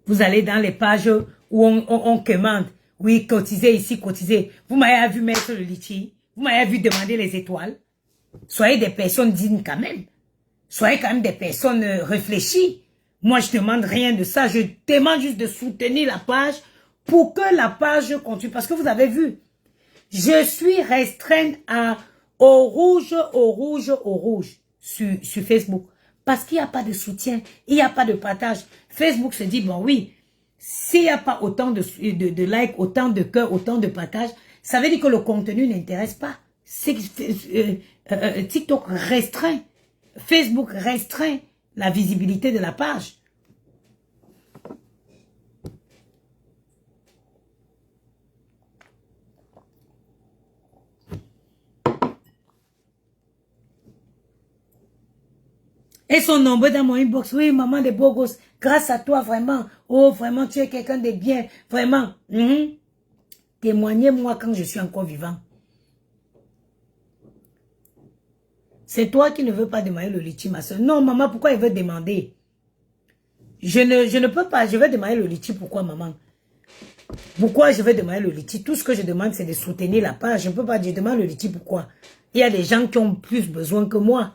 Vous allez dans les pages où on commande. Oui, cotisez ici, cotisez. Vous m'avez vu mettre le litchi. Vous m'avez vu demander les étoiles. Soyez des personnes dignes quand même. Soyez quand même des personnes réfléchies. Moi, je ne demande rien de ça. Je demande juste de soutenir la page pour que la page continue. Parce que vous avez vu, je suis restreinte au rouge sur Facebook. Parce qu'il n'y a pas de soutien, il n'y a pas de partage. Facebook se dit, bon oui, s'il n'y a pas autant de likes, autant de cœurs, autant de partages, ça veut dire que le contenu n'intéresse pas. TikTok restreint, Facebook restreint la visibilité de la page. Ils sont nombreux dans mon inbox. Oui, maman de beaux gosses, grâce à toi, vraiment. Oh, vraiment, tu es quelqu'un de bien. Vraiment. Témoignez-moi quand je suis encore vivant. C'est toi qui ne veux pas demander le litchi, ma soeur. Non, maman, pourquoi elle veut demander? Je ne peux pas. Je vais demander le litchi. Pourquoi, maman? Pourquoi je vais demander le litchi? Tout ce que je demande, c'est de soutenir la page. Je ne peux pas dire, je demande le litchi. Pourquoi? Il y a des gens qui ont plus besoin que moi.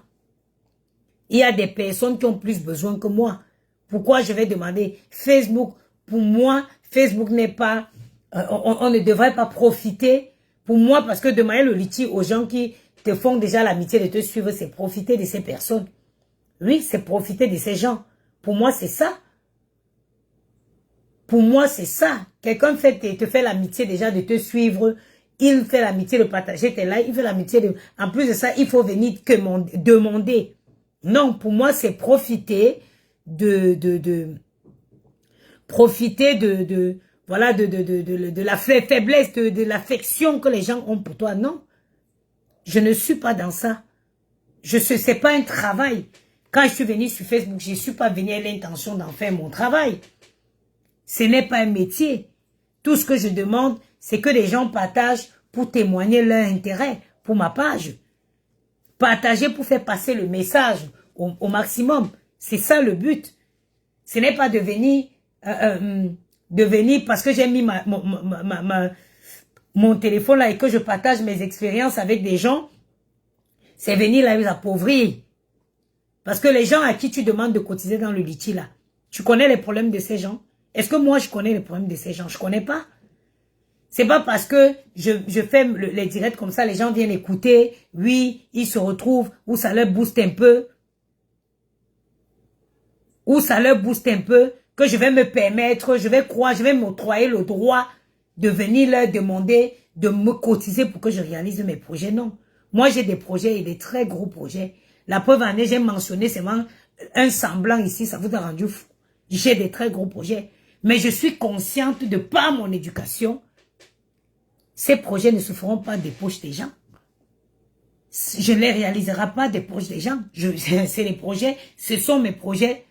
Il y a des personnes qui ont plus besoin que moi. Pourquoi je vais demander Facebook? Pour moi, Facebook n'est pas... on ne devrait pas profiter. Pour moi, parce que demander le litchi aux gens qui te font déjà l'amitié de te suivre, c'est profiter de ces personnes. Oui, c'est profiter de ces gens. Pour moi, c'est ça. Pour moi, c'est ça. Quelqu'un te fait l'amitié déjà de te suivre. Il fait l'amitié de partager tes likes. Il fait l'amitié de... En plus de ça, il faut venir demander. Non, pour moi, c'est profiter profiter voilà, de la faiblesse, de l'affection que les gens ont pour toi. Non, je ne suis pas dans ça. C'est pas un travail. Quand je suis venue sur Facebook, je ne suis pas venue avec l'intention d'en faire mon travail. Ce n'est pas un métier. Tout ce que je demande, c'est que les gens partagent pour témoigner leur intérêt pour ma page. Partager pour faire passer le message au maximum. C'est ça le but. Ce n'est pas de venir parce que j'ai mis mon téléphone là et que je partage mes expériences avec des gens. C'est venir là les appauvrir. Parce que les gens à qui tu demandes de cotiser dans le litchi là, tu connais les problèmes de ces gens? Est-ce que moi je connais les problèmes de ces gens? Je connais pas. C'est pas parce que je fais les directs comme ça, les gens viennent écouter, oui, ils se retrouvent, ou ça leur booste un peu, que je vais me permettre, je vais m'octroyer le droit de venir leur demander de me cotiser pour que je réalise mes projets. Non. Moi, j'ai des projets et des très gros projets. La preuve en est, j'ai mentionné seulement un semblant ici, ça vous a rendu fou. J'ai des très gros projets. Mais je suis consciente de par mon éducation, ces projets ne se feront pas des poches des gens. Je ne les réaliserai pas des poches des gens. C'est les projets, ce sont mes projets.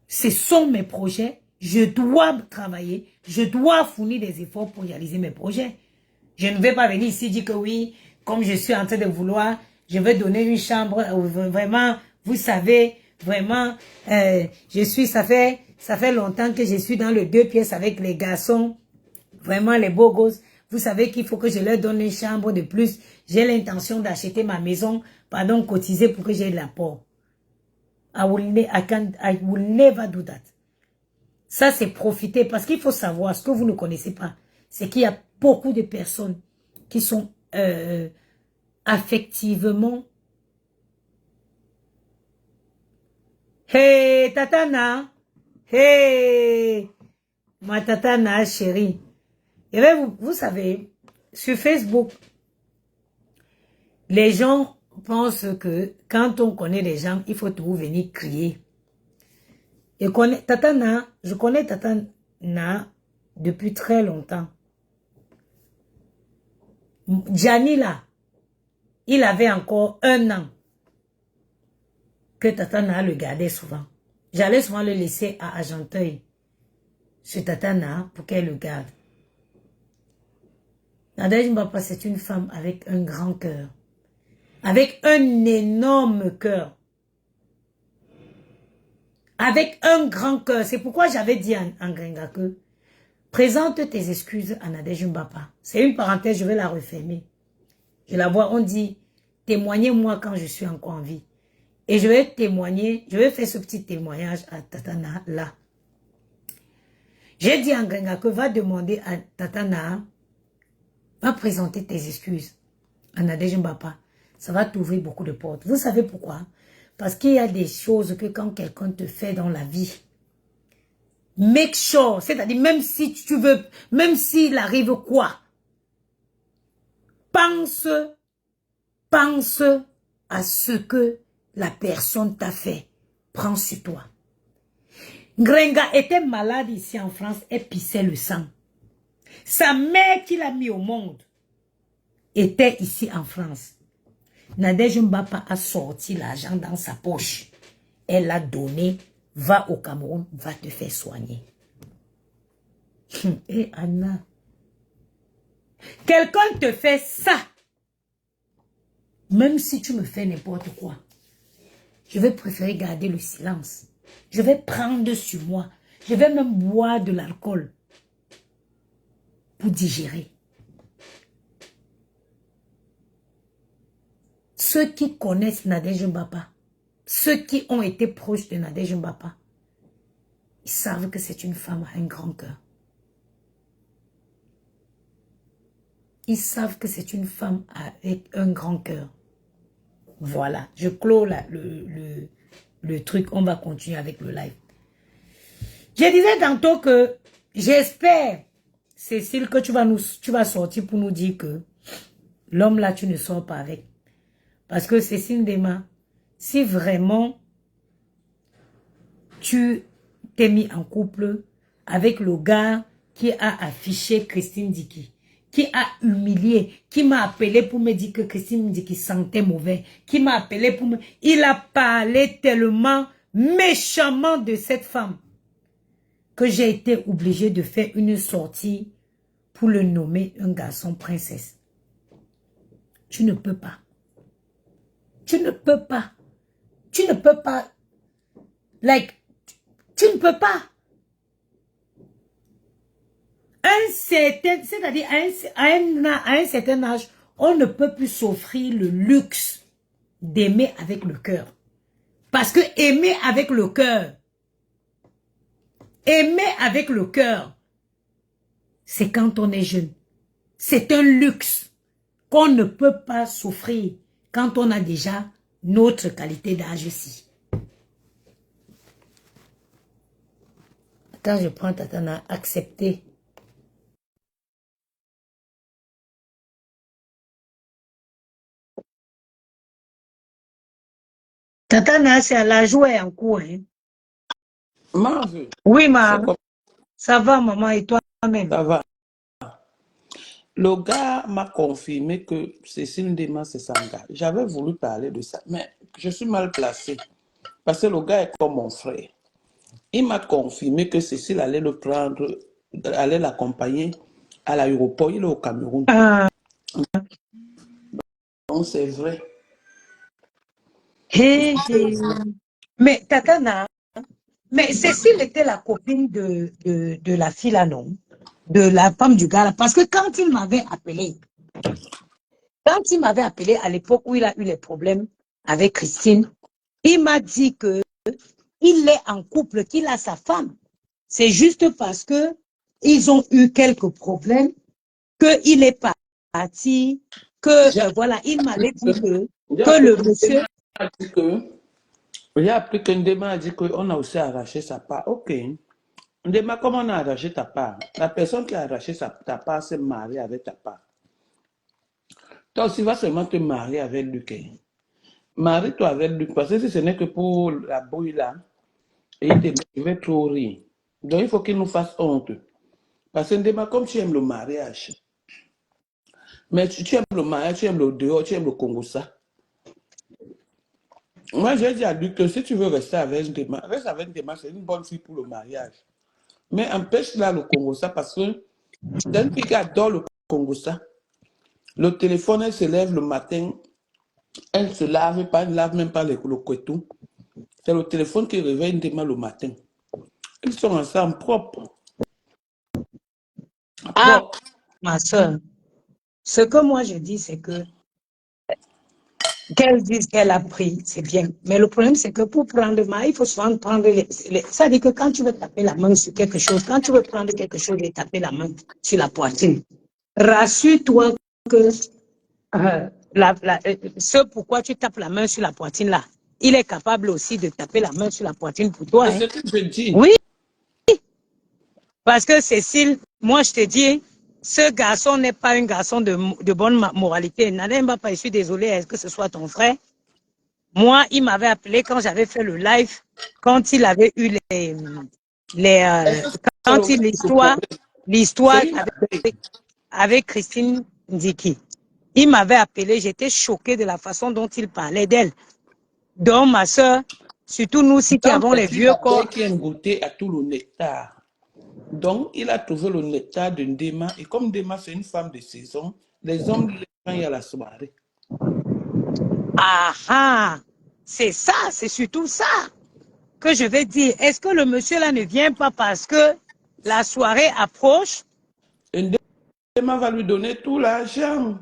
Ce sont mes projets. Je dois travailler. Je dois fournir des efforts pour réaliser mes projets. Je ne vais pas venir ici dire que oui, comme je suis en train de vouloir, je vais donner une chambre. Vraiment, vous savez, vraiment, ça fait longtemps que je suis dans le 2 pièces avec les garçons. Vraiment, les beaux gosses. Vous savez qu'il faut que je leur donne une chambre de plus. J'ai l'intention d'acheter ma maison, pardon, cotiser pour que j'ai de l'apport. I will never do that. Ça, c'est profiter. Parce qu'il faut savoir, ce que vous ne connaissez pas, c'est qu'il y a beaucoup de personnes qui sont affectivement... Hey, Tatana! Hey! Ma Tatana, chérie. Et bien, vous savez, sur Facebook, les gens pensent que quand on connaît les gens, il faut tout venir crier. Et Tatana, je connais Tatana depuis très longtemps. Gianni là, il avait encore 1 an que Tatana le gardait souvent. J'allais souvent le laisser à Argenteuil chez Tatana pour qu'elle le garde. Nadège Mbapa, c'est une femme avec un grand cœur. Avec un énorme cœur. Avec un grand cœur. C'est pourquoi j'avais dit en Gringa que présente tes excuses à Nadège Mbapa. C'est une parenthèse, je vais la refermer. Je la vois, on dit, témoignez-moi quand je suis encore en vie. Et je vais témoigner, je vais faire ce petit témoignage à Tatana là. J'ai dit en Gringa que va demander à Tatana, va présenter tes excuses à Nadège Mbapa. Ça va t'ouvrir beaucoup de portes. Vous savez pourquoi? Parce qu'il y a des choses que quand quelqu'un te fait dans la vie, make sure, c'est-à-dire même si tu veux, même s'il arrive quoi, pense à ce que la personne t'a fait. Prends sur toi. Gringa était malade ici en France et pissait le sang. Sa mère qui l'a mis au monde était ici en France. Nadège Mbapa a sorti l'argent dans sa poche. Elle l'a donné. Va au Cameroun, va te faire soigner. Et Anna, quelqu'un te fait ça. Même si tu me fais n'importe quoi, je vais préférer garder le silence. Je vais prendre sur moi. Je vais même boire de l'alcool pour digérer. Ceux qui connaissent Nadège Mbapa, ceux qui ont été proches de Nadège Mbapa, ils savent que c'est une femme à un grand cœur. Ils savent que c'est une femme avec un grand cœur. Voilà, je clôt le truc, on va continuer avec le live. Je disais tantôt que j'espère, Cécile, que tu vas sortir pour nous dire que l'homme là, tu ne sors pas avec. Parce que Cécile Dema, si vraiment tu t'es mis en couple avec le gars qui a affiché Christine Dicky, qui a humilié, qui m'a appelé pour me dire que Christine Dicky sentait mauvais, qui m'a appelé pour me... Il a parlé tellement méchamment de cette femme que j'ai été obligée de faire une sortie pour le nommer un garçon princesse. Tu ne peux pas. Tu ne peux pas. Tu ne peux pas. Like, tu ne peux pas. C'est-à-dire à un certain âge, on ne peut plus s'offrir le luxe d'aimer avec le cœur. Parce que aimer avec le cœur, c'est quand on est jeune. C'est un luxe qu'on ne peut pas s'offrir quand on a déjà notre qualité d'âge ici. Attends, je prends Tatana, accepter. Tatana, c'est à la jouer en cours. Hein? Marve, Oui, maman. Ça va, maman, et toi-même? ça va. Le gars m'a confirmé que Cécile Dema, c'est son gars. J'avais voulu parler de ça, mais je suis mal placé. Parce que le gars est comme mon frère. Il m'a confirmé que Cécile allait le prendre, allait l'accompagner à l'aéroport. Il est au Cameroun. Ah. Donc c'est vrai. Hey, hey. Mais Tatana, mais Cécile était la copine de la fille là, non? De la femme du gars là. Parce que quand il m'avait appelé à l'époque où il a eu les problèmes avec Christine, il m'a dit que il est en couple, qu'il a sa femme. C'est juste parce que ils ont eu quelques problèmes qu'il est parti, que voilà, il m'avait dit que le monsieur... J'ai appris que Ndema a dit qu'on a aussi arraché sa part. Ok. Ndema, comment on a arraché ta part? La personne qui a arraché ta part s'est mariée avec ta part. Toi aussi, va seulement te marier avec Luc. Marie-toi avec Luc, parce que si ce n'est que pour la bouille là, et il va trop rire. Donc il faut qu'il nous fasse honte. Parce que Ndema, comme tu aimes le mariage, mais tu aimes le mariage, tu aimes le dehors, tu aimes le Congo ça. Moi, j'ai dit à Luc que si tu veux rester avec Ndema, reste avec Ndema, c'est une bonne fille pour le mariage. Mais empêche-la le Congo ça parce que c'est une fille qui adore le Congo ça. Le téléphone, elle se lève le matin, elle se lave pas, elle ne lave même pas le couetou. C'est le téléphone qui réveille Ndema le matin. Ils sont ensemble propres. Ah, ma soeur, ce que moi je dis, c'est que qu'elle dise qu'elle a pris, c'est bien. Mais le problème, c'est que pour prendre il faut souvent prendre ça dit que quand tu veux taper la main sur quelque chose, quand tu veux prendre quelque chose et taper la main sur la poitrine, rassure-toi que ce pourquoi tu tapes la main sur la poitrine là, il est capable aussi de taper la main sur la poitrine pour toi. C'est ce que je dis. Oui. Parce que Cécile, moi je te dis, ce garçon n'est pas un garçon de bonne moralité. Nademba, je suis désolée, est-ce que ce soit ton frère? Moi, il m'avait appelé quand j'avais fait le live, quand il avait eu quand il l'histoire avec Christine Ndiki. Il m'avait appelé, j'étais choquée de la façon dont il parlait d'elle. Donc, ma soeur, surtout nous qui avons les vieux corps. Qui aime goûter à tout le nectar. Donc, il a trouvé le nectar de Ndema. Et comme Ndema, c'est une femme de saison, les hommes les prennent à la soirée. Ah ah, c'est ça, c'est surtout ça que je vais dire. Est-ce que le monsieur là ne vient pas parce que la soirée approche? Et Ndema va lui donner tout l'argent.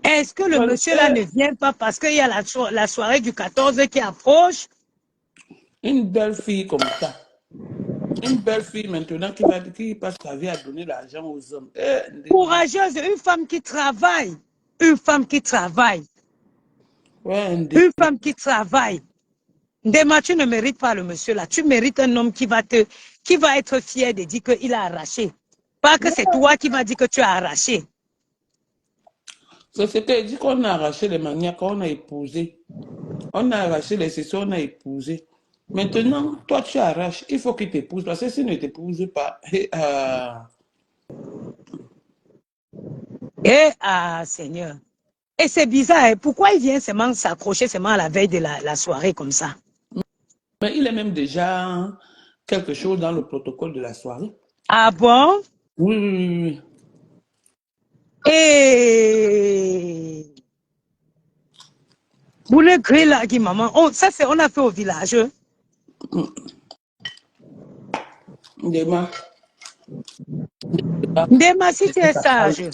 Est-ce que le monsieur là ne vient pas parce qu'il y a la soirée du 14 qui approche? Une belle fille comme ça. Une belle fille maintenant qui passe sa vie à donner l'argent aux hommes. Courageuse, une femme qui travaille. Une femme qui travaille. Ouais, une femme qui travaille. Ndema, tu ne mérites pas le monsieur là. Tu mérites un homme qui va être fier de dire qu'il a arraché. Pas que c'est toi qui vas dire que tu as arraché. C'est ce qu'il dit qu'on a arraché les maniaques, on a épousé. On a arraché les sessions, on a épousé. Maintenant, toi, tu arraches. Il faut qu'il t'épouse. Parce que s'il ne t'épouse pas... Seigneur. Et c'est bizarre. Hein? Pourquoi il vient seulement s'accrocher seulement à la veille de la soirée comme ça? Mais il est même déjà quelque chose dans le protocole de la soirée. Ah bon? Oui, oui, oui. Et... Vous le créez là, maman. Oh, ça, c'est on a fait au village. Ndema. Ndema, si tu es sage,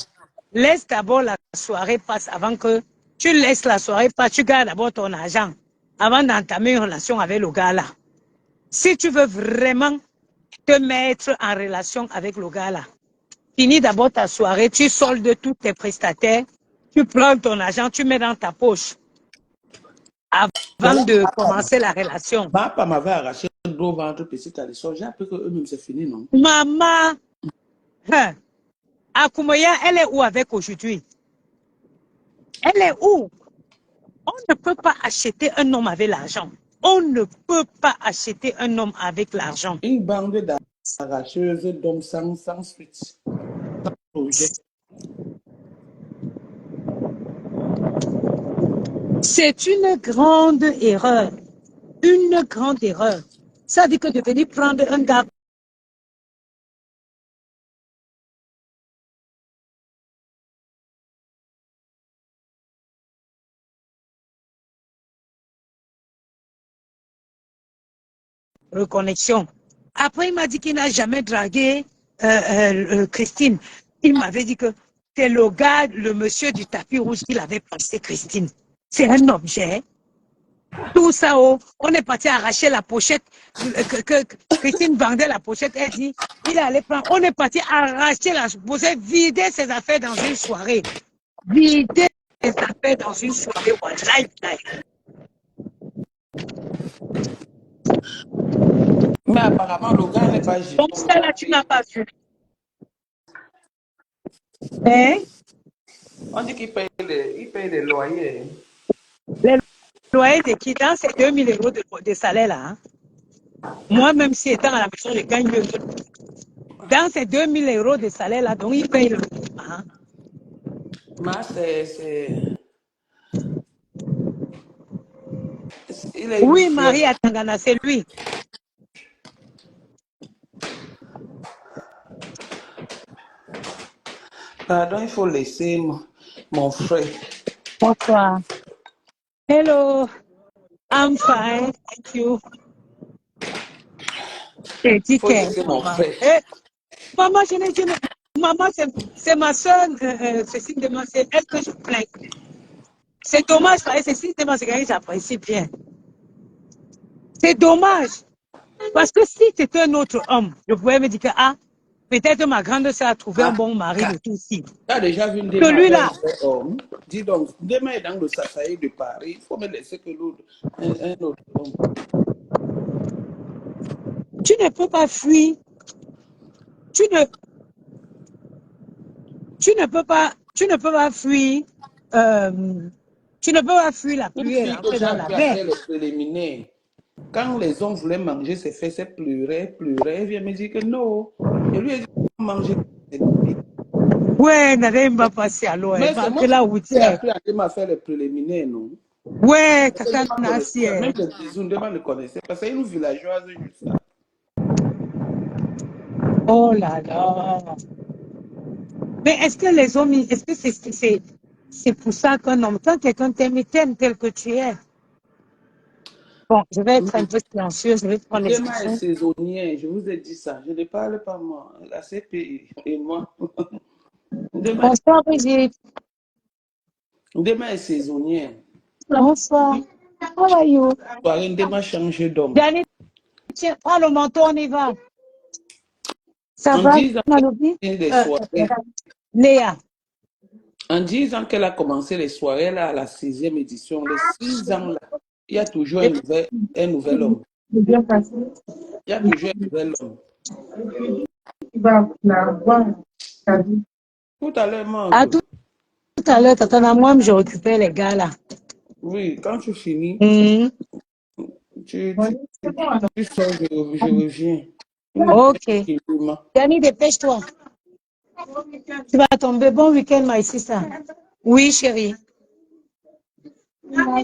laisse d'abord la soirée passer avant que tu laisses la soirée passer. Tu gardes d'abord ton argent avant d'entamer une relation avec le gars là. Si tu veux vraiment te mettre en relation avec le gars là, finis d'abord ta soirée, tu soldes tous tes prestataires, tu prends ton argent, tu mets dans ta poche avant de commencer la relation. Papa m'avait arraché un gros ventre petit à l'histoire. J'ai appris qu'eux-mêmes c'est fini, non? Maman, Akumoya, elle est où avec aujourd'hui? Elle est où? On ne peut pas acheter un homme avec l'argent. On ne peut pas acheter un homme avec l'argent. Une bande d'arracheuses d'hommes sans suite. Sans projet. C'est une grande erreur. Une grande erreur. Ça dit que de venir prendre un gars reconnexion. Après, il m'a dit qu'il n'a jamais dragué Christine. Il m'avait dit que c'est le gars, le monsieur du tapis rouge qu'il avait passé Christine. C'est un objet. Tout ça, oh, on est parti arracher la pochette. Que Christine vendait la pochette. Elle dit, il allait prendre. On est parti arracher la pochette, vider ses affaires dans une soirée. Vider ses affaires dans une soirée. Mais apparemment, le gars n'est pas Donc, ça là, tu n'as pas vu. Hein? On dit qu'il paye les loyers. Les loyers de qui? Dans ces 2000 euros de salaire là. Hein? Moi, même si étant à la maison, je gagne mieux. Dans ces 2000 euros de salaire là, donc il paye le. Hein? Mais oui, Marie à Tangana, c'est lui. Pardon, il faut laisser mon frère. Bonsoir. Hello. I'm fine. Thank you. Il faut laisser mon frère. Eh, maman, maman, c'est ma soeur, Cécile Demain. Est-ce que je plains? C'est dommage, parce que Cécile Demain, c'est quelqu'un que j'apprécie bien. C'est dommage. Parce que si c'était un autre homme, je pouvais me dire que, ah, peut-être ma grande soeur a trouvé un bon mari de tout ci. Tu as déjà vu une démarche. Celui-là. Dis donc, demain est dans le Sasaï de Paris. Il faut me laisser que l'autre, un autre homme. Tu ne peux pas fuir. Tu ne peux pas fuir. Tu ne peux pas fuir la pluie et rentrer dans la mer. Quand les hommes voulaient manger ses fesses, elle pleurait. Elle vient me dire que non. Et lui, il dit manger. Ouais, n'avait pas passé à l'eau. Mais c'est moi qui ai appris à faire les préliminaires, non? Ouais, Kaka Nassi. Même les bisous, ne le connaissaient parce qu'il est une villageoise juste là. Oh là là. Mais est-ce que les hommes, est-ce que c'est pour ça qu'un homme, quand quelqu'un t'aime tel que tu es? Bon, je vais être un peu silencieuse, je vais prendre les Demain est saisonnier, je vous ai dit ça. Je ne parle pas moi, la CPI et moi. Bonsoir, Brigitte. Demain est saisonnier. Bonsoir. How are you? Soirée, demain changer d'homme. Janine, tiens, prends le manteau, on y va. Ça va, Léa. En 10 ans qu'elle a commencé les soirées là, à la 6e édition, les 6 ans là, il y a toujours un nouvel homme. Il y a toujours un nouvel homme. Tout à l'heure, moi. Tout à l'heure, t'attends, moi, je récupère les gars là. Oui, quand tu finis, tu sors, je reviens. Ok. Dani, dépêche-toi. Tu vas tomber. Bon week-end, my sister. Oui, chérie.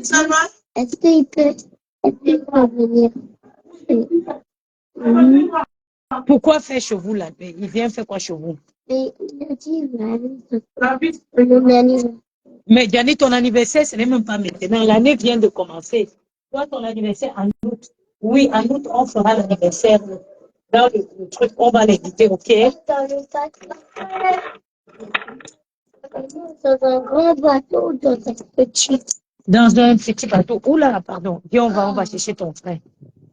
Ça va? Est-ce qu'il peut venir? Pourquoi faire chez vous là? Il vient faire quoi chez vous? Mais il a dit mon anniversaire. Mais Diane, ton anniversaire, ce n'est même pas maintenant. L'année vient de commencer. Toi, ton anniversaire en août. Oui, en août, on fera l'anniversaire. Dans le truc, on va l'éditer, ok? Dans un grand bateau, dans un petit. Dans un petit bateau. Oula, pardon. Viens, on va chercher ton frère.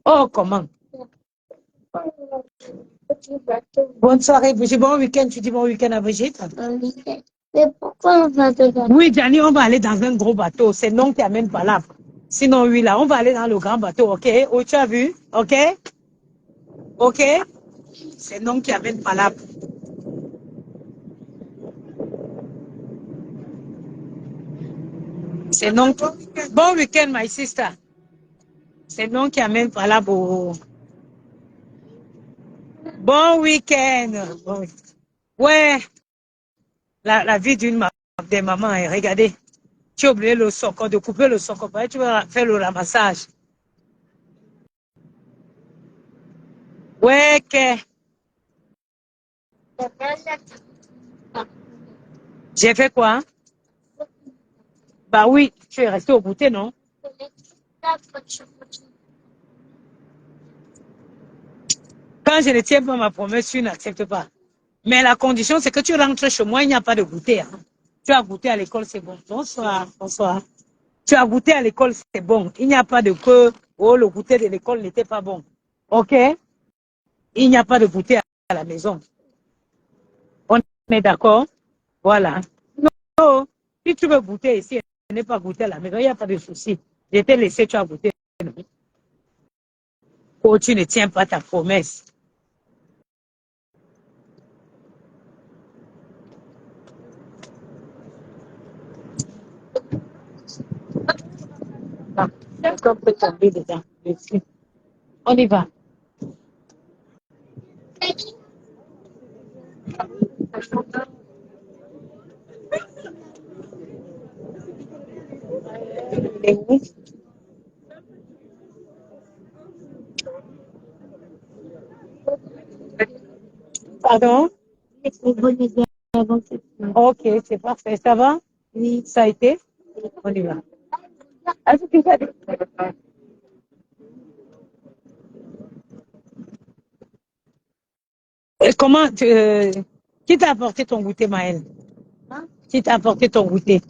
Oh, comment? Bonne soirée, Brigitte. Bon week-end. Tu dis bon week-end à Brigitte? Bon week-end. Mais pourquoi on va dedans? Oui, Gianni, on va aller dans un gros bateau. C'est non qui amène pas là. Sinon, oui, là, on va aller dans le grand bateau, ok? Oh, tu as vu? Ok? Ok? C'est non qui amène pas là. C'est non. Bon week-end, my sister. C'est non qui amène pas là. Bon week-end. Bon. Ouais. La vie d'une des mamans, hein, regardez. Tu as oublié le socle, de couper le socle. Tu vas faire le ramassage. Ouais, que. J'ai fait quoi? Bah oui, tu es resté au goûter, non? Quand je ne tiens pas ma promesse, tu n'acceptes pas. Mais la condition, c'est que tu rentres chez moi, il n'y a pas de goûter. Hein. Tu as goûté à l'école, c'est bon. Bonsoir. Bonsoir. Tu as goûté à l'école, c'est bon. Il n'y a pas de que, oh, le goûter de l'école n'était pas bon. OK? Il n'y a pas de goûter à la maison. On est d'accord? Voilà. Non, si tu veux goûter ici, et ne pas goûter à la maison, il n'y a pas de souci. Je t'ai laissé, tu as goûté. Oh, tu ne tiens pas ta promesse. On peut tomber dedans. On y va. Pardon? Ok, c'est parfait. Ça va? Oui. Ça a été? On y va. Comment qui t'a apporté ton goûter, Maëlle? Hein? Qui t'a apporté ton goûter?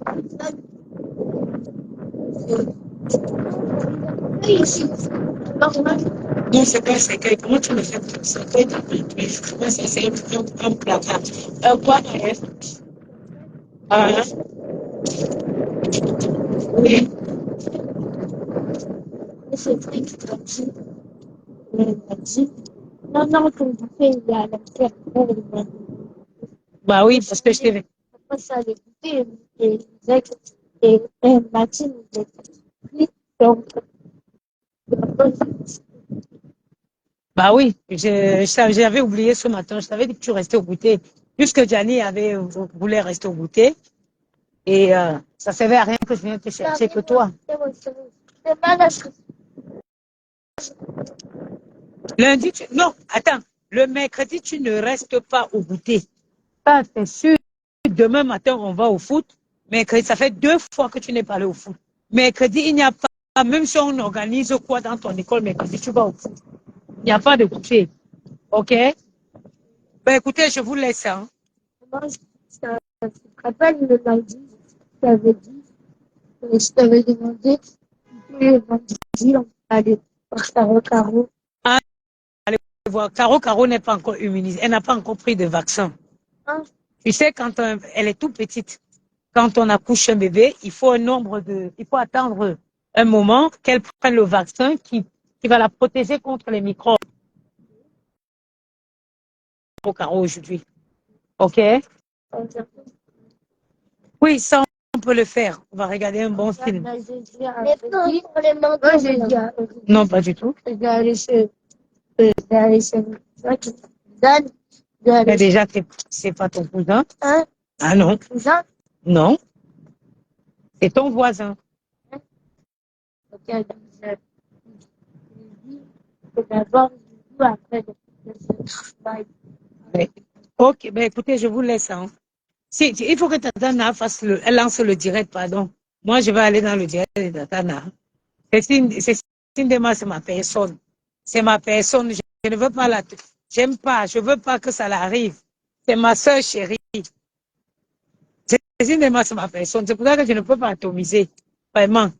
Non, c'est pas un cercueil. Comment tu le fais pour un cercueil? Comment ça, c'est un placard. Quoi, Maëlle? Ah, oui. C'est très dit. Non, non, comme vous faites, il y a la terre. Bah oui, parce que je t'ai vu. Après ça, les goûter, et Mathilde, donc, bah oui, j'avais oublié ce matin. Je t'avais dit que tu restais au goûter. Puisque Gianni voulait rester au goûter. Et ça ne servait à rien que je vienne te chercher que toi. Lundi, non, attends. Le mercredi, tu ne restes pas au goûter. Ça, c'est sûr. Demain matin, on va au foot. Mercredi, ça fait 2 fois que tu n'es pas allé au foot. Mercredi, il n'y a pas, même si on organise quoi dans ton école, mercredi, tu vas au foot. Il n'y a pas de goûter. OK? Ben écoutez, je vous laisse. Hein. Moi, je te rappelle le lundi, je t'avais dit, je t'avais demandé, le vendredi, on allait voir Caro. Ah, allez voir. Caro n'est pas encore immunisée. Elle n'a pas encore pris de vaccin. Hein? Tu sais, quand elle est toute petite, quand on accouche un bébé, il faut attendre un moment qu'elle prenne le vaccin qui va la protéger contre les microbes. Au Caro aujourd'hui. OK? Oui, ça, on peut le faire. On va regarder un bon film. Non, pas du tout. Mais déjà, c'est pas ton cousin. Hein? Ah non. Cousin? Non. C'est ton voisin. Ok, ben écoutez, je vous laisse. Hein. Il faut que Tatana elle lance le direct, pardon. Moi, je vais aller dans le direct de Tatana. C'est ma personne. C'est ma personne. Je ne veux pas j'aime pas, je veux pas que ça l'arrive. C'est ma soeur chérie. Cécile, c'est ma personne. C'est pour ça que je ne peux pas atomiser. Vraiment.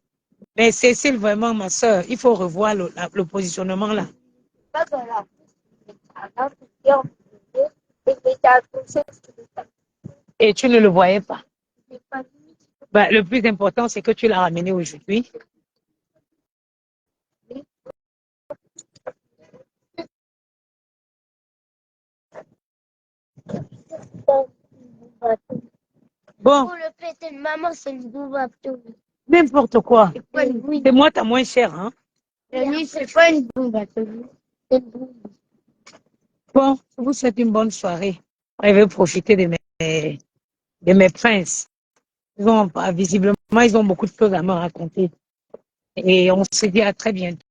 Mais Cécile, vraiment, ma soeur, il faut revoir le positionnement là. Et tu ne le voyais pas. Ben, le plus important, c'est que tu l'as ramené aujourd'hui. Bon. Pour le péter de maman, c'est le boubatou. N'importe quoi. C'est moi, t'as moins cher, hein? Oui, c'est pas une boubatou. C'est une boubatou. Bon, je vous souhaite une bonne soirée. Je vais profiter de mes princes. Visiblement, ils ont beaucoup de choses à me raconter. Et on se dit à très bientôt.